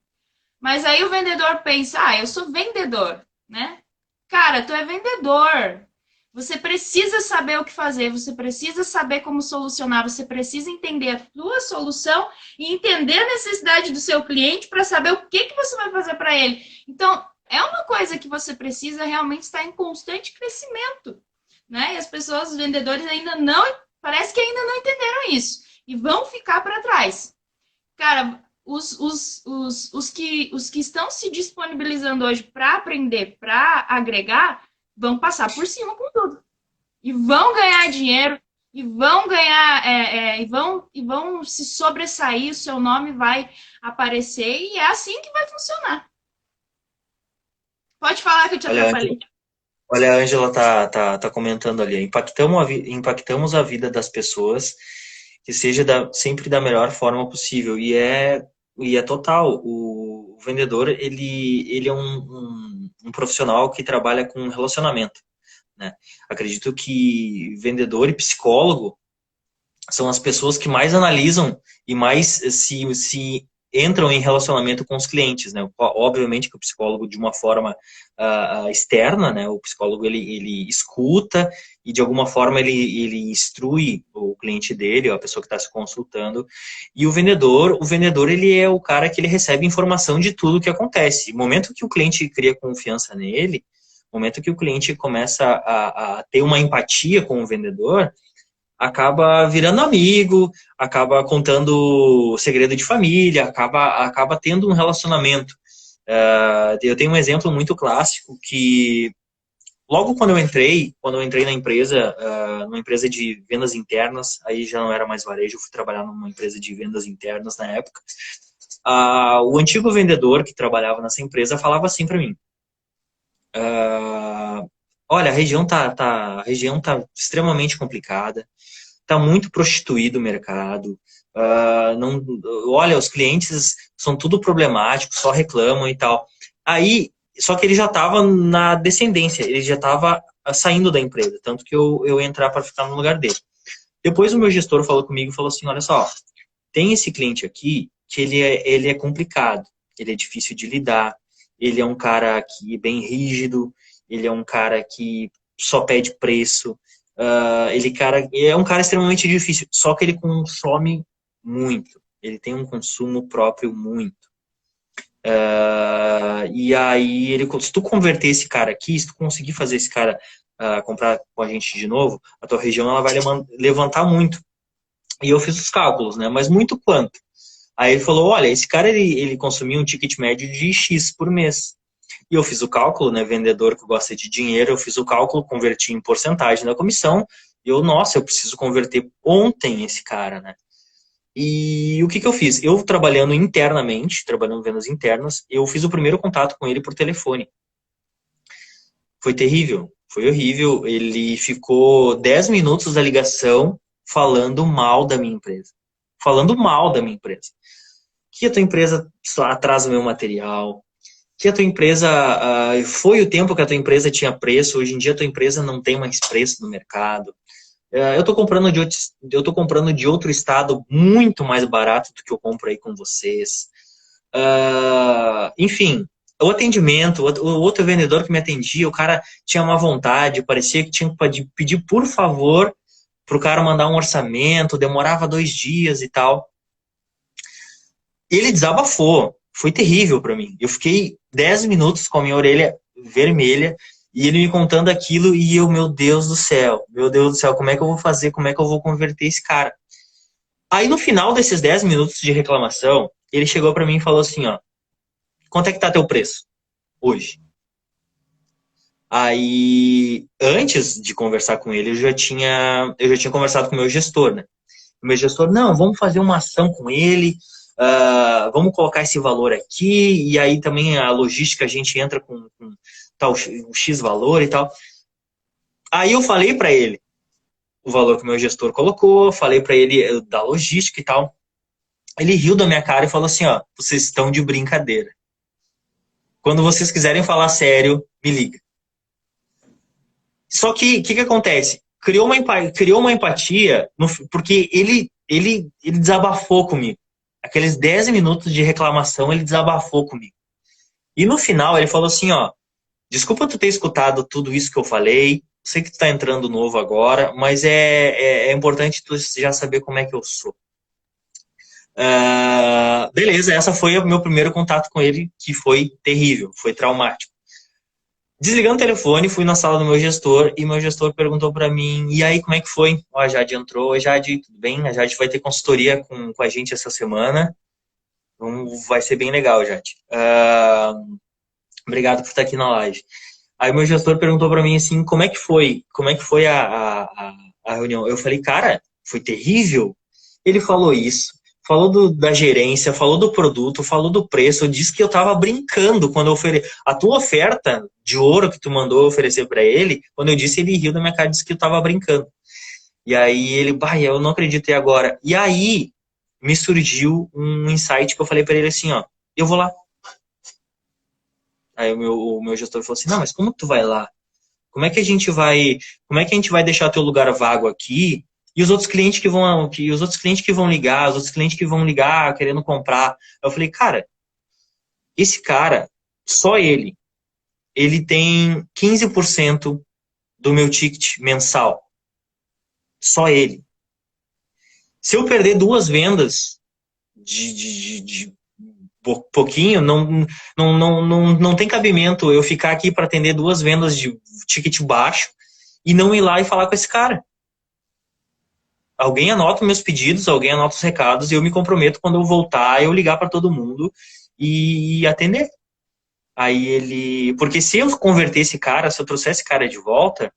Speaker 2: Mas aí o vendedor pensa, eu sou vendedor, né? Cara, tu é vendedor. Você precisa saber o que fazer, você precisa saber como solucionar, você precisa entender a sua solução e entender a necessidade do seu cliente para saber o que você vai fazer para ele. Então, é uma coisa que você precisa realmente estar em constante crescimento, né? E as pessoas, os vendedores parece que ainda não entenderam isso e vão ficar para trás. Cara, os que estão se disponibilizando hoje para aprender, para agregar, vão passar por cima com tudo. E vão ganhar dinheiro, e vão ganhar, e vão se sobressair, o seu nome vai aparecer, e é assim que vai funcionar. Pode falar que eu te atrapalhei.
Speaker 1: Olha, a Ângela tá comentando ali. Impactamos a vida das pessoas que seja sempre da melhor forma possível. E é total. O vendedor, ele é um profissional que trabalha com relacionamento, né? Acredito que vendedor e psicólogo são as pessoas que mais analisam e mais se entram em relacionamento com os clientes, né? Obviamente que o psicólogo, de uma forma externa, né? O psicólogo, ele escuta e, de alguma forma, ele instrui o cliente dele, ou a pessoa que está se consultando. E o vendedor, ele é o cara que ele recebe informação de tudo que acontece. No momento que o cliente cria confiança nele, no momento que o cliente começa a ter uma empatia com o vendedor, acaba virando amigo, acaba contando segredo de família, acaba tendo um relacionamento. Eu tenho um exemplo muito clássico que logo quando eu entrei na empresa, numa empresa de vendas internas, aí já não era mais varejo, eu fui trabalhar numa empresa de vendas internas na época. O antigo vendedor que trabalhava nessa empresa falava assim para mim: olha, a região tá extremamente complicada, tá muito prostituído o mercado. Olha, os clientes são tudo problemáticos, só reclamam e tal. Aí, só que ele já estava na descendência, ele já estava saindo da empresa, tanto que eu ia entrar para ficar no lugar dele. Depois o meu gestor falou comigo e falou assim: olha só, tem esse cliente aqui que ele é complicado, ele é difícil de lidar, ele é um cara que é bem rígido, ele é um cara que só pede preço. Ele é um cara extremamente difícil, só que ele consome muito. Ele tem um consumo próprio muito. E aí, se tu converter esse cara aqui, se tu conseguir fazer esse cara comprar com a gente de novo, a tua região ela vai levantar muito. E eu fiz os cálculos, né? Mas muito quanto? Aí ele falou, olha, esse cara, ele consumia um ticket médio de X por mês. E eu fiz o cálculo, né? Vendedor que gosta de dinheiro, eu fiz o cálculo, converti em porcentagem da comissão. E eu, nossa, eu preciso converter ontem esse cara, né? E o que que eu fiz? Eu trabalhando internamente, trabalhando vendas internas, eu fiz o primeiro contato com ele por telefone. Foi terrível, foi horrível. Ele ficou 10 minutos da ligação falando mal da minha empresa. Falando mal da minha empresa. Que a tua empresa atrasa o meu material, que a tua empresa, foi o tempo que a tua empresa tinha preço, hoje em dia a tua empresa não tem mais preço no mercado. Eu estou comprando de outro estado muito mais barato do que eu compro aí com vocês. Enfim, o atendimento, o outro vendedor que me atendia, o cara tinha uma vontade, parecia que tinha que pedir por favor para o cara mandar um orçamento, demorava 2 dias e tal. Ele desabafou, foi terrível para mim. Eu fiquei 10 minutos com a minha orelha vermelha e ele me contando aquilo e eu, meu Deus do céu, como é que eu vou fazer, como é que eu vou converter esse cara? Aí no final desses 10 minutos de reclamação, ele chegou para mim e falou assim, ó, quanto é que tá teu preço hoje? Aí, antes de conversar com ele, eu já tinha conversado com o meu gestor, né? O meu gestor, não, vamos fazer uma ação com ele, vamos colocar esse valor aqui, e aí também a logística a gente entra com tal um X valor e tal. Aí eu falei para ele o valor que o meu gestor colocou, falei para ele da logística e tal. Ele riu da minha cara e falou assim, ó, vocês estão de brincadeira. Quando vocês quiserem falar sério, me liga. Só que, o que acontece? Criou uma empatia, porque ele desabafou comigo. Aqueles 10 minutos de reclamação, ele desabafou comigo. E no final, ele falou assim, ó, desculpa tu ter escutado tudo isso que eu falei, sei que tu tá entrando novo agora, mas é importante tu já saber como é que eu sou. Beleza, essa foi o meu primeiro contato com ele, que foi terrível, foi traumático. Desligando o telefone, fui na sala do meu gestor e meu gestor perguntou para mim, e aí, como é que foi? Ó, a Jade entrou. Oi, Jade, tudo bem? A Jade vai ter consultoria com a gente essa semana. Vai ser bem legal, Jade. Obrigado por estar aqui na live. Aí meu gestor perguntou para mim assim, como é que foi? Como é que foi a reunião? Eu falei, cara, foi terrível. Ele falou isso, falou da gerência, falou do produto, falou do preço, disse que eu tava brincando quando eu ofereci. A tua oferta de ouro que tu mandou oferecer para ele, quando eu disse, ele riu da minha cara e disse que eu tava brincando. E aí ele, bah, eu não acreditei agora. E aí me surgiu um insight que eu falei para ele assim, ó, eu vou lá. Aí o meu gestor falou assim, não, mas como tu vai lá? Como é que a gente vai deixar teu lugar vago aqui e os outros clientes que vão ligar, os outros clientes que vão ligar querendo comprar? Eu falei, cara, esse cara, só ele tem 15% do meu ticket mensal. Só ele. Se eu perder 2 vendas de pouquinho, não tem cabimento eu ficar aqui para atender 2 vendas de ticket baixo e não ir lá e falar com esse cara. Alguém anota meus pedidos, alguém anota os recados e eu me comprometo quando eu voltar, eu ligar para todo mundo e atender. Aí ele... Porque se eu converter esse cara, se eu trouxer esse cara de volta,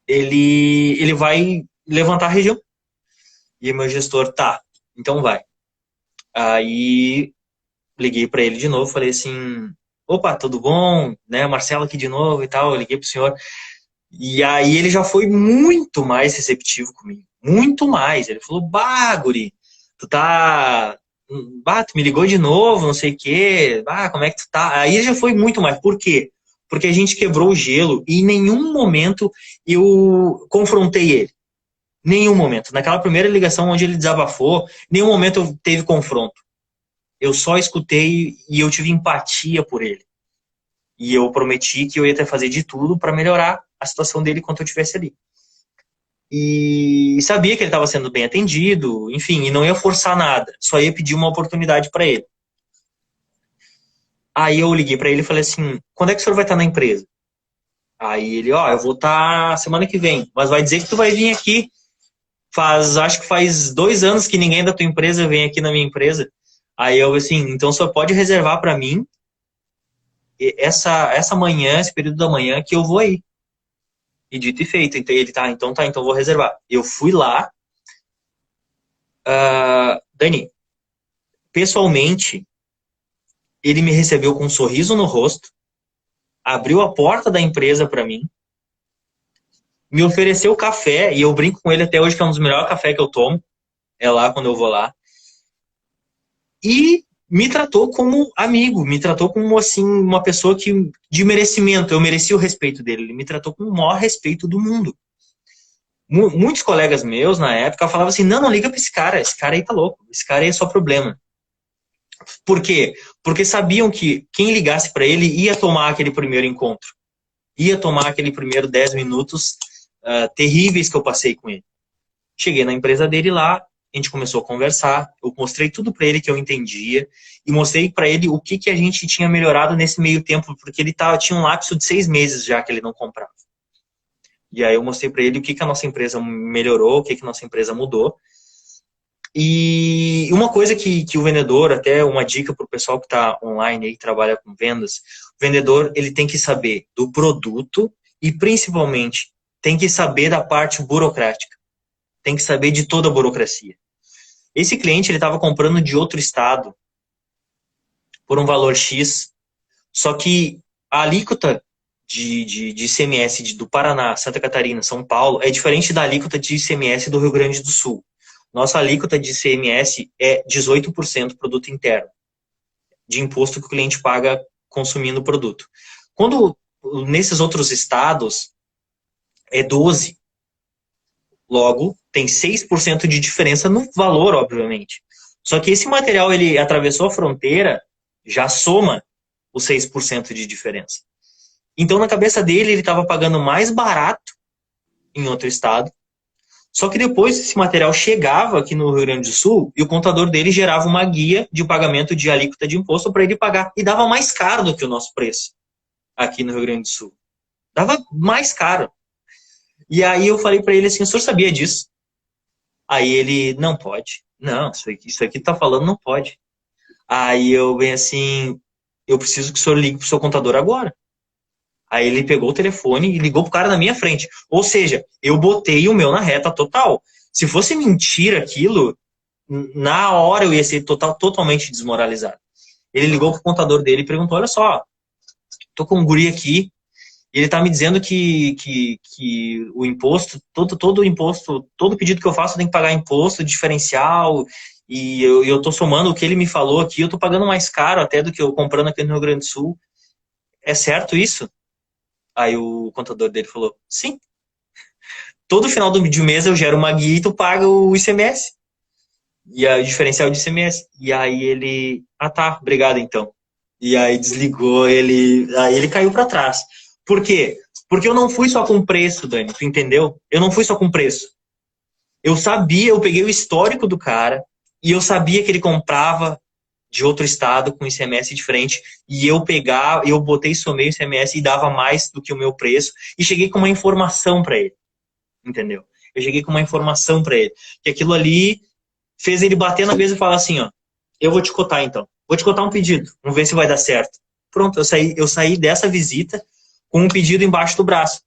Speaker 1: ele vai levantar a região. E meu gestor, tá, então vai. Aí liguei para ele de novo, falei assim, opa, tudo bom? Né, Marcelo aqui de novo e tal, eu liguei pro senhor. E aí ele já foi muito mais receptivo comigo. Muito mais. Ele falou, bah, guri, tu me ligou de novo, não sei o quê. Bah, como é que tu tá? Aí ele já foi muito mais. Por quê? Porque a gente quebrou o gelo e em nenhum momento eu confrontei ele. Nenhum momento. Naquela primeira ligação onde ele desabafou, nenhum momento eu teve confronto. Eu só escutei e eu tive empatia por ele. E eu prometi que eu ia até fazer de tudo para melhorar a situação dele enquanto eu estivesse ali. E sabia que ele estava sendo bem atendido, enfim, e não ia forçar nada. Só ia pedir uma oportunidade para ele. Aí eu liguei para ele e falei assim, quando é que o senhor vai estar na empresa? Aí ele, ó, eu vou estar semana que vem, mas vai dizer que tu vai vir aqui acho que faz 2 anos que ninguém da tua empresa vem aqui na minha empresa. Aí eu, assim, então só pode reservar para mim essa manhã, esse período da manhã que eu vou aí. E dito e feito. Então ele, então eu vou reservar. Eu fui lá, Dani, pessoalmente, ele me recebeu com um sorriso no rosto, abriu a porta da empresa para mim, me ofereceu café, e eu brinco com ele até hoje que é um dos melhores cafés que eu tomo, é lá quando eu vou lá, e me tratou como amigo, me tratou como, assim, uma pessoa de merecimento, eu mereci o respeito dele, ele me tratou com o maior respeito do mundo. Muitos colegas meus, na época, falavam assim, não liga pra esse cara aí tá louco, esse cara aí é só problema. Por quê? Porque sabiam que quem ligasse para ele ia tomar aquele primeiro encontro, ia tomar aquele primeiro 10 minutos terríveis que eu passei com ele. Cheguei na empresa dele lá, a gente começou a conversar, eu mostrei tudo para ele que eu entendia e mostrei para ele o que a gente tinha melhorado nesse meio tempo, porque ele tinha um lapso de 6 meses já que ele não comprava. E aí eu mostrei para ele o que a nossa empresa melhorou, o que a nossa empresa mudou. E uma coisa que o vendedor, até uma dica para o pessoal que está online e trabalha com vendas, o vendedor ele tem que saber do produto e principalmente tem que saber da parte burocrática, tem que saber de toda a burocracia. Esse cliente ele estava comprando de outro estado por um valor X, só que a alíquota de ICMS do Paraná, Santa Catarina, São Paulo é diferente da alíquota de ICMS do Rio Grande do Sul. Nossa alíquota de ICMS é 18% produto interno, de imposto que o cliente paga consumindo o produto. Quando nesses outros estados é 12%. Logo, tem 6% de diferença no valor, obviamente. Só que esse material, ele atravessou a fronteira, já soma os 6% de diferença. Então, na cabeça dele, ele estava pagando mais barato em outro estado. Só que depois esse material chegava aqui no Rio Grande do Sul e o contador dele gerava uma guia de pagamento de alíquota de imposto para ele pagar. E dava mais caro do que o nosso preço aqui no Rio Grande do Sul. Dava mais caro. E aí eu falei para ele assim, o senhor sabia disso? Aí ele, não pode. Não, isso aqui tá falando não pode. Aí eu bem assim, eu preciso que o senhor ligue pro seu contador agora. Aí ele pegou o telefone e ligou pro cara na minha frente. Ou seja, eu botei o meu na reta total. Se fosse mentira aquilo, na hora eu ia ser totalmente desmoralizado. Ele ligou pro contador dele e perguntou, olha só, tô com um guri aqui, e ele tá me dizendo que o imposto, todo imposto, todo pedido que eu faço tem que pagar imposto diferencial, e eu tô somando o que ele me falou aqui, eu tô pagando mais caro até do que eu comprando aqui no Rio Grande do Sul. É certo isso? Aí o contador dele falou, sim. Todo final de mês eu gero uma guia e tu paga o ICMS. E o diferencial de ICMS. E aí ele, tá, obrigado então. E aí desligou, aí ele caiu para trás. Por quê? Porque eu não fui só com preço, Dani, tu entendeu? Eu não fui só com preço. Eu sabia, eu peguei o histórico do cara e eu sabia que ele comprava de outro estado com ICMS diferente e eu botei, somei o ICMS e dava mais do que o meu preço e cheguei com uma informação para ele, entendeu? Eu cheguei com uma informação para ele, que aquilo ali fez ele bater na mesa e falar assim, ó, eu vou te cotar então, vou te cotar um pedido, vamos ver se vai dar certo. Pronto, eu saí dessa visita com um pedido embaixo do braço.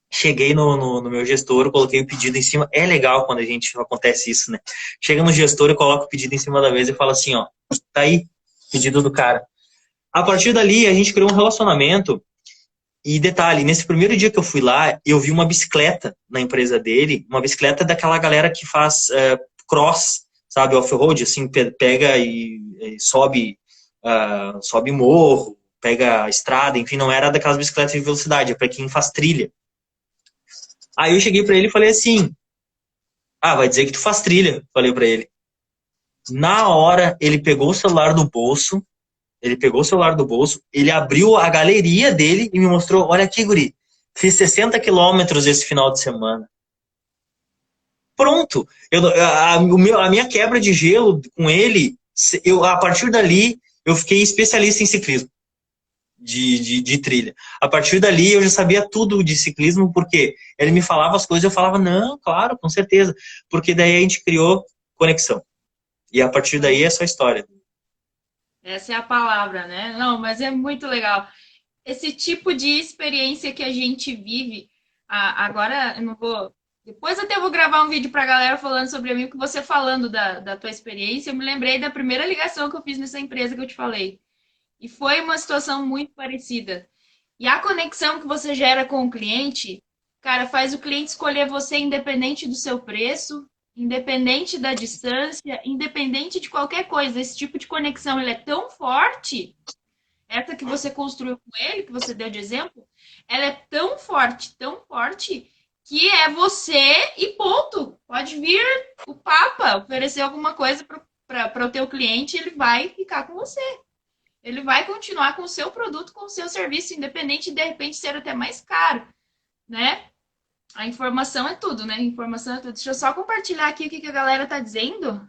Speaker 1: Cheguei no meu gestor, eu coloquei o pedido em cima. É legal quando acontece isso, né? Chega no gestor, eu coloco o pedido em cima da mesa e falo assim, ó, tá aí, pedido do cara. A partir dali, a gente criou um relacionamento. E detalhe, nesse primeiro dia que eu fui lá, eu vi uma bicicleta na empresa dele, uma bicicleta daquela galera que faz cross, sabe, off-road, assim, pega e sobe morro, pega a estrada, enfim, não era daquelas bicicletas de velocidade, é para quem faz trilha. Aí eu cheguei pra ele e falei assim, vai dizer que tu faz trilha, falei pra ele. Na hora, ele pegou o celular do bolso, ele abriu a galeria dele e me mostrou, olha aqui, guri, fiz 60 quilômetros esse final de semana. Pronto, a minha quebra de gelo com ele, a partir dali, eu fiquei especialista em ciclismo. de trilha. A partir dali eu já sabia tudo de ciclismo, porque ele me falava as coisas, eu falava, não, claro, com certeza. Porque daí a gente criou conexão. E a partir daí é só história.
Speaker 2: Essa é a palavra, né? Não, mas é muito legal. Esse tipo de experiência que a gente vive. Agora, eu não vou. Depois até vou gravar um vídeo pra galera falando sobre mim, que você falando da tua experiência. Eu me lembrei da primeira ligação que eu fiz nessa empresa que eu te falei. E foi uma situação muito parecida. E a conexão que você gera com o cliente, cara, faz o cliente escolher você independente do seu preço, independente da distância, independente de qualquer coisa. Esse tipo de conexão ele é tão forte, essa que você construiu com ele, que você deu de exemplo, ela é tão forte, que é você e ponto. Pode vir o Papa oferecer alguma coisa para o teu cliente, ele vai ficar com você. Ele vai continuar com o seu produto, com o seu serviço, independente de repente ser até mais caro, né? A informação é tudo, né? A informação é tudo. Deixa eu só compartilhar aqui o que a galera tá dizendo.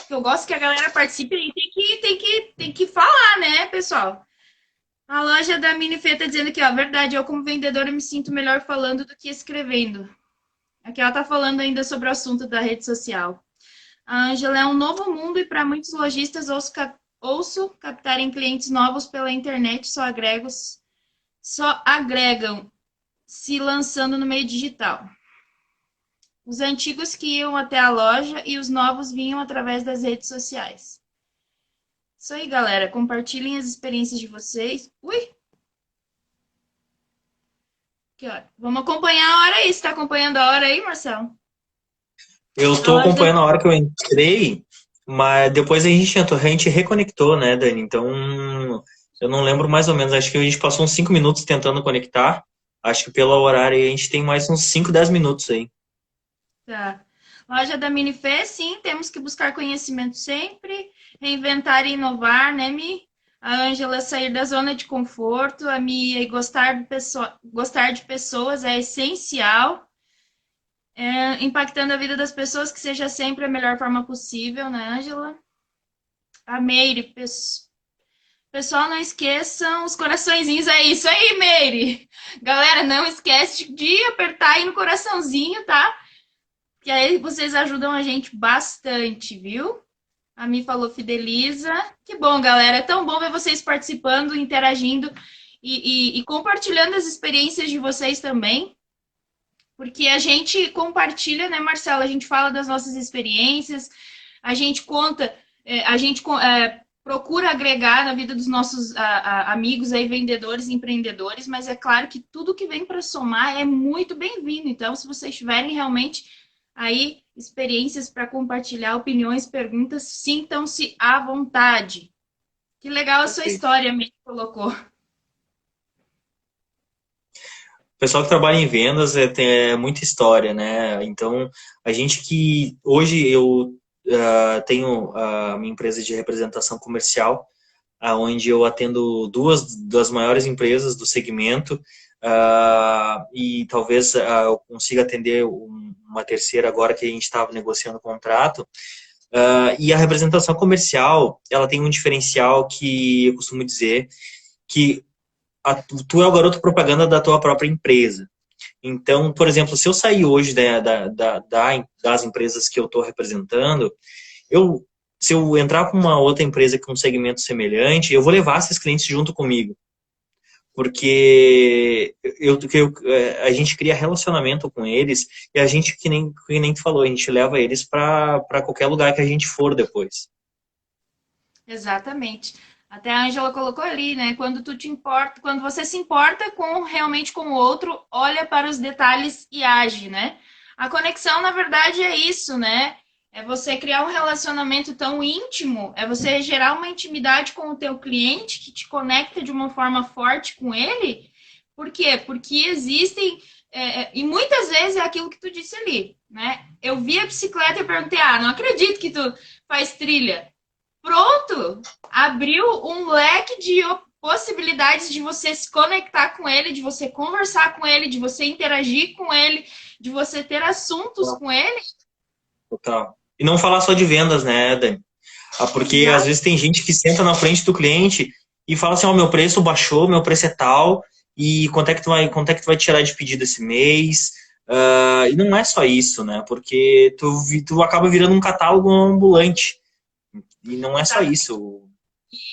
Speaker 2: Eu gosto que a galera participe e tem que falar, né, pessoal? A loja da Minifê tá dizendo aqui, ó, verdade, eu como vendedora me sinto melhor falando do que escrevendo. Aqui ela tá falando ainda sobre o assunto da rede social. A Ângela é um novo mundo e para muitos lojistas ouço captarem clientes novos pela internet só agregam se lançando no meio digital. Os antigos que iam até a loja e os novos vinham através das redes sociais. Isso aí, galera. Compartilhem as experiências de vocês. Ui! Aqui, ó. Vamos acompanhar a hora aí. Você está acompanhando a hora aí, Marcelo?
Speaker 1: Eu estou acompanhando a hora que eu entrei, mas depois a gente reconectou, né, Dani? Então, eu não lembro mais ou menos. Acho que a gente passou uns 5 minutos tentando conectar. Acho que pelo horário a gente tem mais uns 5, 10 minutos aí.
Speaker 2: Tá. Loja da Minifê, sim, temos que buscar conhecimento sempre, reinventar e inovar, né, Mi? A Ângela sair da zona de conforto, a Mi gostar de pessoas é essencial, impactando a vida das pessoas, que seja sempre a melhor forma possível, né, Ângela? A Meire, pessoal, não esqueçam os coraçõezinhos, é isso aí, Meire! Galera, não esquece de apertar aí no coraçãozinho, tá? Que aí vocês ajudam a gente bastante, viu? A Mi falou fideliza. Que bom, galera. É tão bom ver vocês participando, interagindo e compartilhando as experiências de vocês também. Porque a gente compartilha, né, Marcela? A gente fala das nossas experiências, a gente conta, a gente procura agregar na vida dos nossos amigos aí, vendedores e empreendedores, mas é claro que tudo que vem para somar é muito bem-vindo. Então, se vocês tiverem realmente aí experiências para compartilhar, opiniões, perguntas, sintam-se à vontade. Que legal a sua história, me colocou.
Speaker 1: O pessoal que trabalha em vendas tem muita história, né? Então, a gente que... Hoje eu tenho a minha empresa de representação comercial, onde eu atendo duas das maiores empresas do segmento, e talvez eu consiga atender uma terceira agora que a gente estava negociando o contrato. E a representação comercial, ela tem um diferencial que eu costumo dizer que tu é o garoto propaganda da tua própria empresa. Então, por exemplo, se eu sair hoje das empresas que eu estou representando, se eu entrar com uma outra empresa com um segmento semelhante, eu vou levar esses clientes junto comigo. Porque a gente cria relacionamento com eles e a gente, que nem tu falou, a gente leva eles para qualquer lugar que a gente for depois.
Speaker 2: Exatamente. Até a Ângela colocou ali, né? Quando você se importa realmente com o outro, olha para os detalhes e age, né? A conexão, na verdade, é isso, né? É você criar um relacionamento tão íntimo, é você gerar uma intimidade com o teu cliente que te conecta de uma forma forte com ele. Por quê? Porque existem, e muitas vezes é aquilo que tu disse ali, né? Eu vi a bicicleta e perguntei, não acredito que tu faz trilha. Pronto! Abriu um leque de possibilidades de você se conectar com ele, de você conversar com ele, de você interagir com ele, de você ter assuntos com ele.
Speaker 1: Total. E não falar só de vendas, né, Dani? Porque às vezes tem gente que senta na frente do cliente e fala assim, ó, meu preço baixou, meu preço é tal, e quanto é que tu vai tirar de pedido esse mês? E não é só isso, né? Porque tu acaba virando um catálogo ambulante. E não é só
Speaker 2: Exato.
Speaker 1: isso.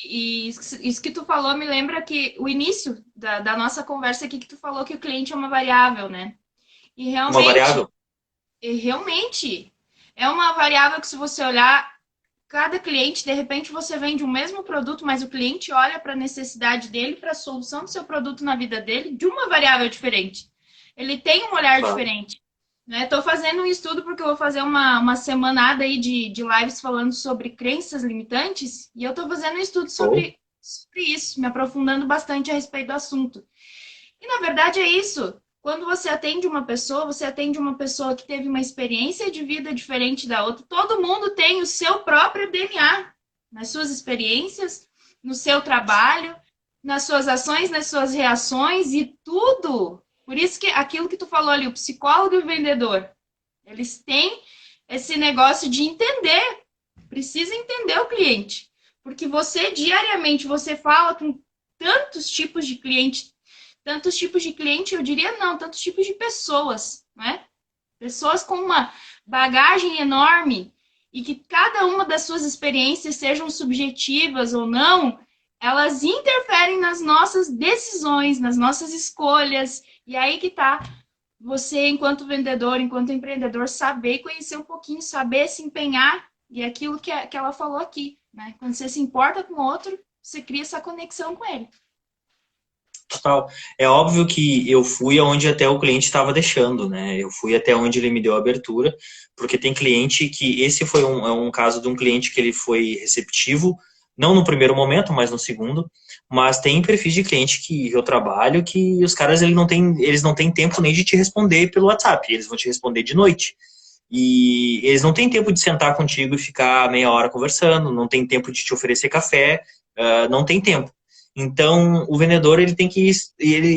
Speaker 2: E isso que tu falou me lembra que o início da nossa conversa aqui, que tu falou que o cliente é uma variável, né? E
Speaker 1: Uma
Speaker 2: realmente,
Speaker 1: variável.
Speaker 2: realmente é uma variável que, se você olhar, cada cliente, de repente você vende o mesmo produto, mas o cliente olha para a necessidade dele, para a solução do seu produto na vida dele, de uma variável diferente. Ele tem um olhar
Speaker 1: Claro.
Speaker 2: diferente. Estou fazendo um estudo porque eu vou fazer uma semanada aí de lives falando sobre crenças limitantes, e eu estou fazendo um estudo
Speaker 1: Show.
Speaker 2: sobre isso, me aprofundando bastante a respeito do assunto. E na verdade é isso. Quando você atende uma pessoa que teve uma experiência de vida diferente da outra. Todo mundo tem o seu próprio DNA nas suas experiências, no seu trabalho, nas suas ações, nas suas reações e tudo. Por isso que aquilo que tu falou ali, o psicólogo e o vendedor, eles têm esse negócio de entender, precisa entender o cliente. Porque você diariamente você fala com tantos tipos de cliente, eu diria não, tantos tipos de pessoas, né? Pessoas com uma bagagem enorme e que cada uma das suas experiências, sejam subjetivas ou não, elas interferem nas nossas decisões, nas nossas escolhas. E aí que tá você, enquanto vendedor, enquanto empreendedor, saber conhecer um pouquinho, saber se empenhar. E aquilo que ela falou aqui, né? Quando você se importa com o outro, você cria essa conexão com ele.
Speaker 1: Total. É óbvio que eu fui aonde até o cliente estava deixando, né? Eu fui até onde ele me deu a abertura, porque tem cliente que esse foi um caso de um cliente que ele foi receptivo, não no primeiro momento, mas no segundo. Mas tem perfis de cliente que eu trabalho que os caras eles não têm tempo nem de te responder pelo WhatsApp, eles vão te responder de noite. E eles não têm tempo de sentar contigo e ficar meia hora conversando, não tem tempo de te oferecer café, não tem tempo. Então, o vendedor ele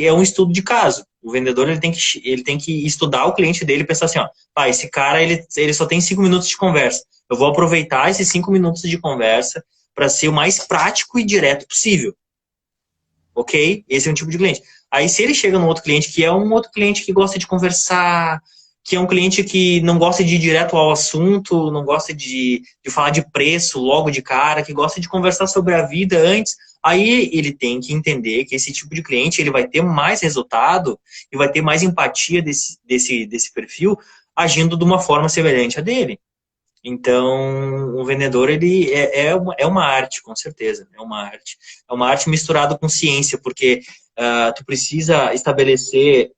Speaker 1: é um estudo de caso. O vendedor ele tem que estudar o cliente dele e pensar assim, ó, pá, esse cara ele só tem 5 minutos de conversa. Eu vou aproveitar esses 5 minutos de conversa para ser o mais prático e direto possível. Ok? Esse é um tipo de cliente. Aí, se ele chega num outro cliente que é um outro cliente que gosta de conversar, que é um cliente que não gosta de ir direto ao assunto, não gosta de falar de preço logo de cara, que gosta de conversar sobre a vida antes, aí ele tem que entender que esse tipo de cliente ele vai ter mais resultado e vai ter mais empatia desse perfil agindo de uma forma semelhante à dele. Então, o vendedor, ele é uma arte, com certeza. É uma arte. É uma arte misturada com ciência, porque tu precisa estabelecer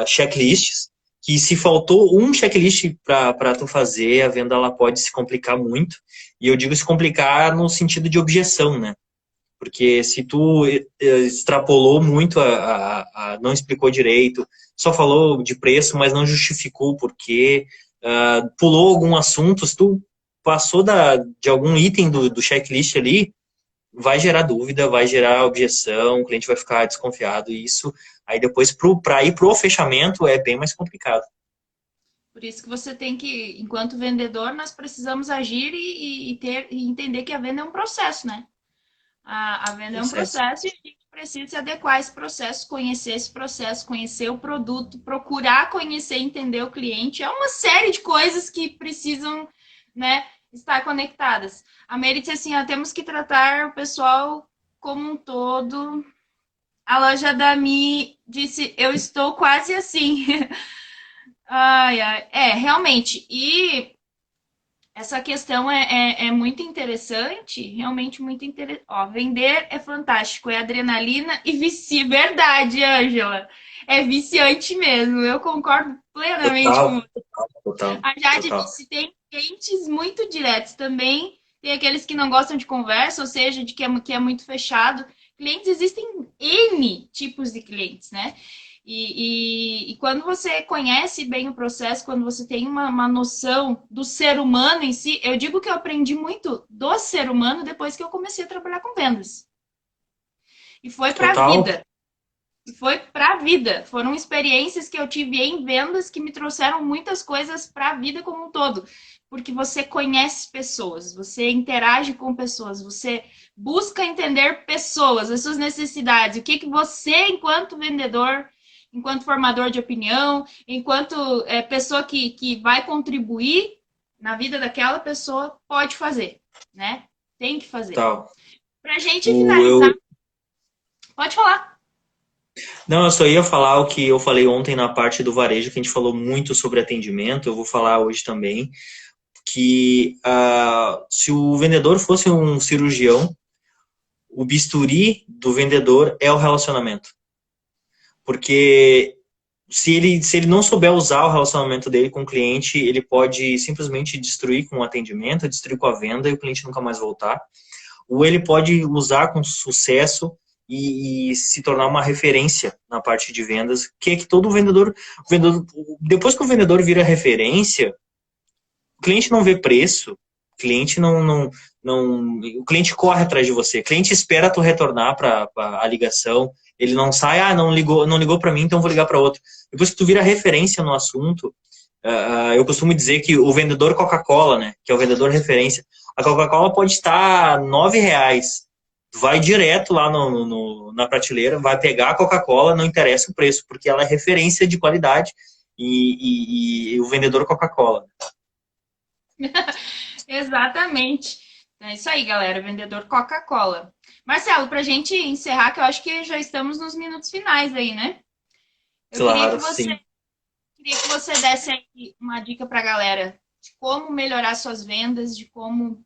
Speaker 1: checklists, que se faltou um checklist para tu fazer, a venda ela pode se complicar muito. E eu digo se complicar no sentido de objeção, né? Porque se tu extrapolou muito, não explicou direito, só falou de preço, mas não justificou o porquê, pulou algum assunto, se tu passou de algum item do checklist ali, vai gerar dúvida, vai gerar objeção, o cliente vai ficar desconfiado, e isso aí depois para ir pro fechamento é bem mais complicado.
Speaker 2: Por isso que você tem que, enquanto vendedor, nós precisamos agir e entender que a venda é um processo, né? A venda é um
Speaker 1: Processo.
Speaker 2: processo e a gente precisa se adequar a esse processo, conhecer o produto, procurar conhecer e entender o cliente. É uma série de coisas que precisam, né, estar conectadas. A Mary disse assim, ó, temos que tratar o pessoal como um todo. A loja da Mi disse, eu estou quase assim. Ai, ai. Realmente. E essa questão é muito interessante, realmente muito interessante. Ó, vender é fantástico, é adrenalina e vicia. Verdade, Ângela. É viciante mesmo. Eu concordo plenamente
Speaker 1: Total,
Speaker 2: com você.
Speaker 1: total,
Speaker 2: A Jade
Speaker 1: total.
Speaker 2: disse: tem clientes muito diretos também. Tem aqueles que não gostam de conversa, ou seja, de que é muito fechado. Clientes, existem N tipos de clientes, né? E quando você conhece bem o processo, quando você tem uma noção do ser humano em si, eu digo que eu aprendi muito do ser humano depois que eu comecei a trabalhar com vendas. E foi para a
Speaker 1: Total.
Speaker 2: vida. E foi para a vida. Foram experiências que eu tive em vendas que me trouxeram muitas coisas para a vida como um todo. porque você conhece pessoas, você interage com pessoas, você busca entender pessoas, as suas necessidades, o que, que você, enquanto vendedor, enquanto formador de opinião, enquanto pessoa que vai contribuir na vida daquela pessoa, pode fazer, né? Tem que fazer.
Speaker 1: Tal.
Speaker 2: Pra gente finalizar, pode falar.
Speaker 1: Não, eu só ia falar o que eu falei ontem na parte do varejo, que a gente falou muito sobre atendimento, eu vou falar hoje também, que se o vendedor fosse um cirurgião, o bisturi do vendedor é o relacionamento. Porque se ele não souber usar o relacionamento dele com o cliente, ele pode simplesmente destruir com o atendimento, destruir com a venda e o cliente nunca mais voltar. Ou ele pode usar com sucesso e se tornar uma referência na parte de vendas, que é que todo vendedor, depois que o vendedor vira referência, o cliente não vê preço, o cliente o cliente corre atrás de você, o cliente espera tu retornar para a ligação, ele não sai, não ligou para mim, então vou ligar para outro. Depois que tu vira referência no assunto, eu costumo dizer que o vendedor Coca-Cola, né, que é o vendedor referência, a Coca-Cola pode estar R$ 9. Vai direto lá na prateleira, vai pegar a Coca-Cola, não interessa o preço, porque ela é referência de qualidade e o vendedor Coca-Cola.
Speaker 2: Exatamente. É isso aí, galera. Vendedor Coca-Cola. Marcelo, para a gente encerrar, que eu acho que já estamos nos minutos finais aí, né? Eu
Speaker 1: Claro, sim.
Speaker 2: queria que você desse aí uma dica para a galera de como melhorar suas vendas, de como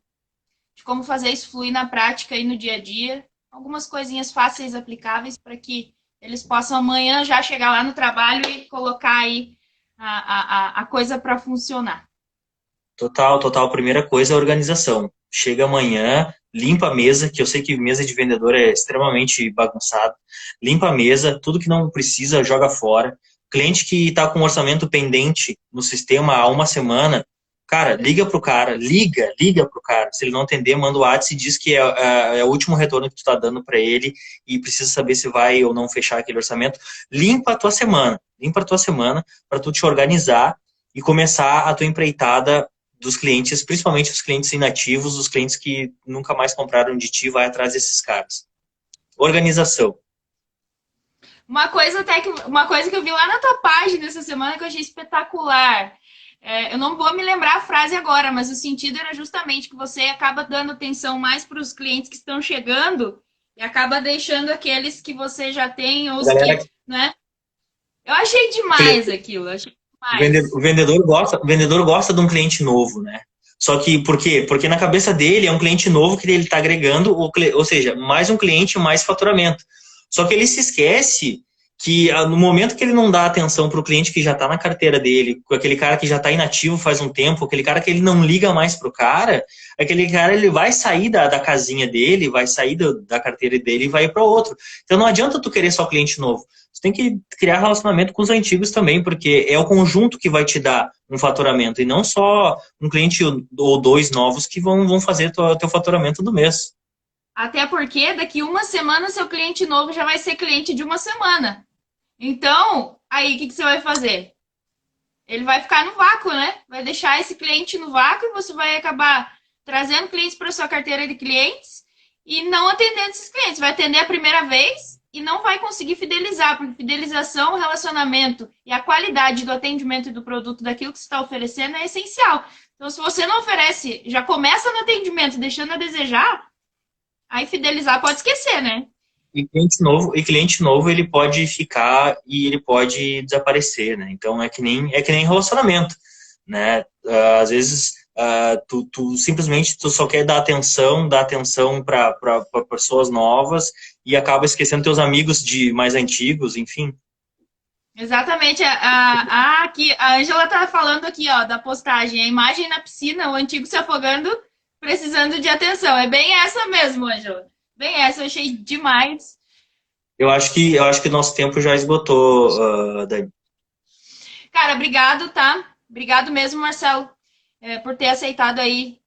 Speaker 2: fazer isso fluir na prática e no dia a dia. Algumas coisinhas fáceis, aplicáveis, para que eles possam amanhã já chegar lá no trabalho e colocar aí a coisa para funcionar.
Speaker 1: Total, total. Primeira coisa é a organização. Chega amanhã, limpa a mesa, que eu sei que mesa de vendedor é extremamente bagunçado. Limpa a mesa, tudo que não precisa, joga fora. Cliente que está com orçamento pendente no sistema há uma semana, cara, liga pro cara, liga pro cara. Se ele não atender, manda o WhatsApp e diz que é o último retorno que tu está dando para ele e precisa saber se vai ou não fechar aquele orçamento. Limpa a tua semana para tu te organizar e começar a tua empreitada dos clientes, principalmente os clientes inativos, os clientes que nunca mais compraram de ti, vai atrás desses caras. Organização.
Speaker 2: Uma coisa que eu vi lá na tua página essa semana que eu achei espetacular. Eu não vou me lembrar a frase agora, mas o sentido era justamente que você acaba dando atenção mais para os clientes que estão chegando e acaba deixando aqueles que você já tem, ou os
Speaker 1: Galera,
Speaker 2: que, né? Eu achei demais aquilo, achei demais.
Speaker 1: o vendedor gosta de um cliente novo, né? Só que, por quê? Porque na cabeça dele é um cliente novo que ele está agregando, ou seja, mais um cliente, mais faturamento. Só que ele se esquece que no momento que ele não dá atenção para o cliente que já está na carteira dele, com aquele cara que já está inativo faz um tempo, aquele cara que ele não liga mais pro cara, aquele cara ele vai sair da casinha dele, vai sair da carteira dele e vai ir para outro. Então não adianta tu querer só cliente novo. Você tem que criar relacionamento com os antigos também, porque é o conjunto que vai te dar um faturamento, e não só um cliente ou dois novos que vão fazer teu faturamento do mês.
Speaker 2: Até porque daqui uma semana seu cliente novo já vai ser cliente de uma semana. Então, aí o que você vai fazer? Ele vai ficar no vácuo, né? Vai deixar esse cliente no vácuo e você vai acabar trazendo clientes para sua carteira de clientes e não atendendo esses clientes. Vai atender a primeira vez e não vai conseguir fidelizar, porque fidelização, relacionamento e a qualidade do atendimento e do produto daquilo que você está oferecendo é essencial. Então, se você não oferece, já começa no atendimento deixando a desejar, aí fidelizar pode esquecer, né?
Speaker 1: E cliente novo ele pode ficar e ele pode desaparecer, né? Então é que nem relacionamento, né? Às vezes tu simplesmente tu só quer dar atenção para pessoas novas e acaba esquecendo teus amigos de mais antigos, enfim.
Speaker 2: Exatamente. Aqui, a Ângela tá falando aqui, ó, da postagem. A imagem na piscina, o antigo se afogando, precisando de atenção. É bem essa mesmo, Ângela. Bem essa, eu achei demais.
Speaker 1: Eu acho que o nosso tempo já esgotou, Dani.
Speaker 2: Cara, obrigado, tá? Obrigado mesmo, Marcelo, por ter aceitado aí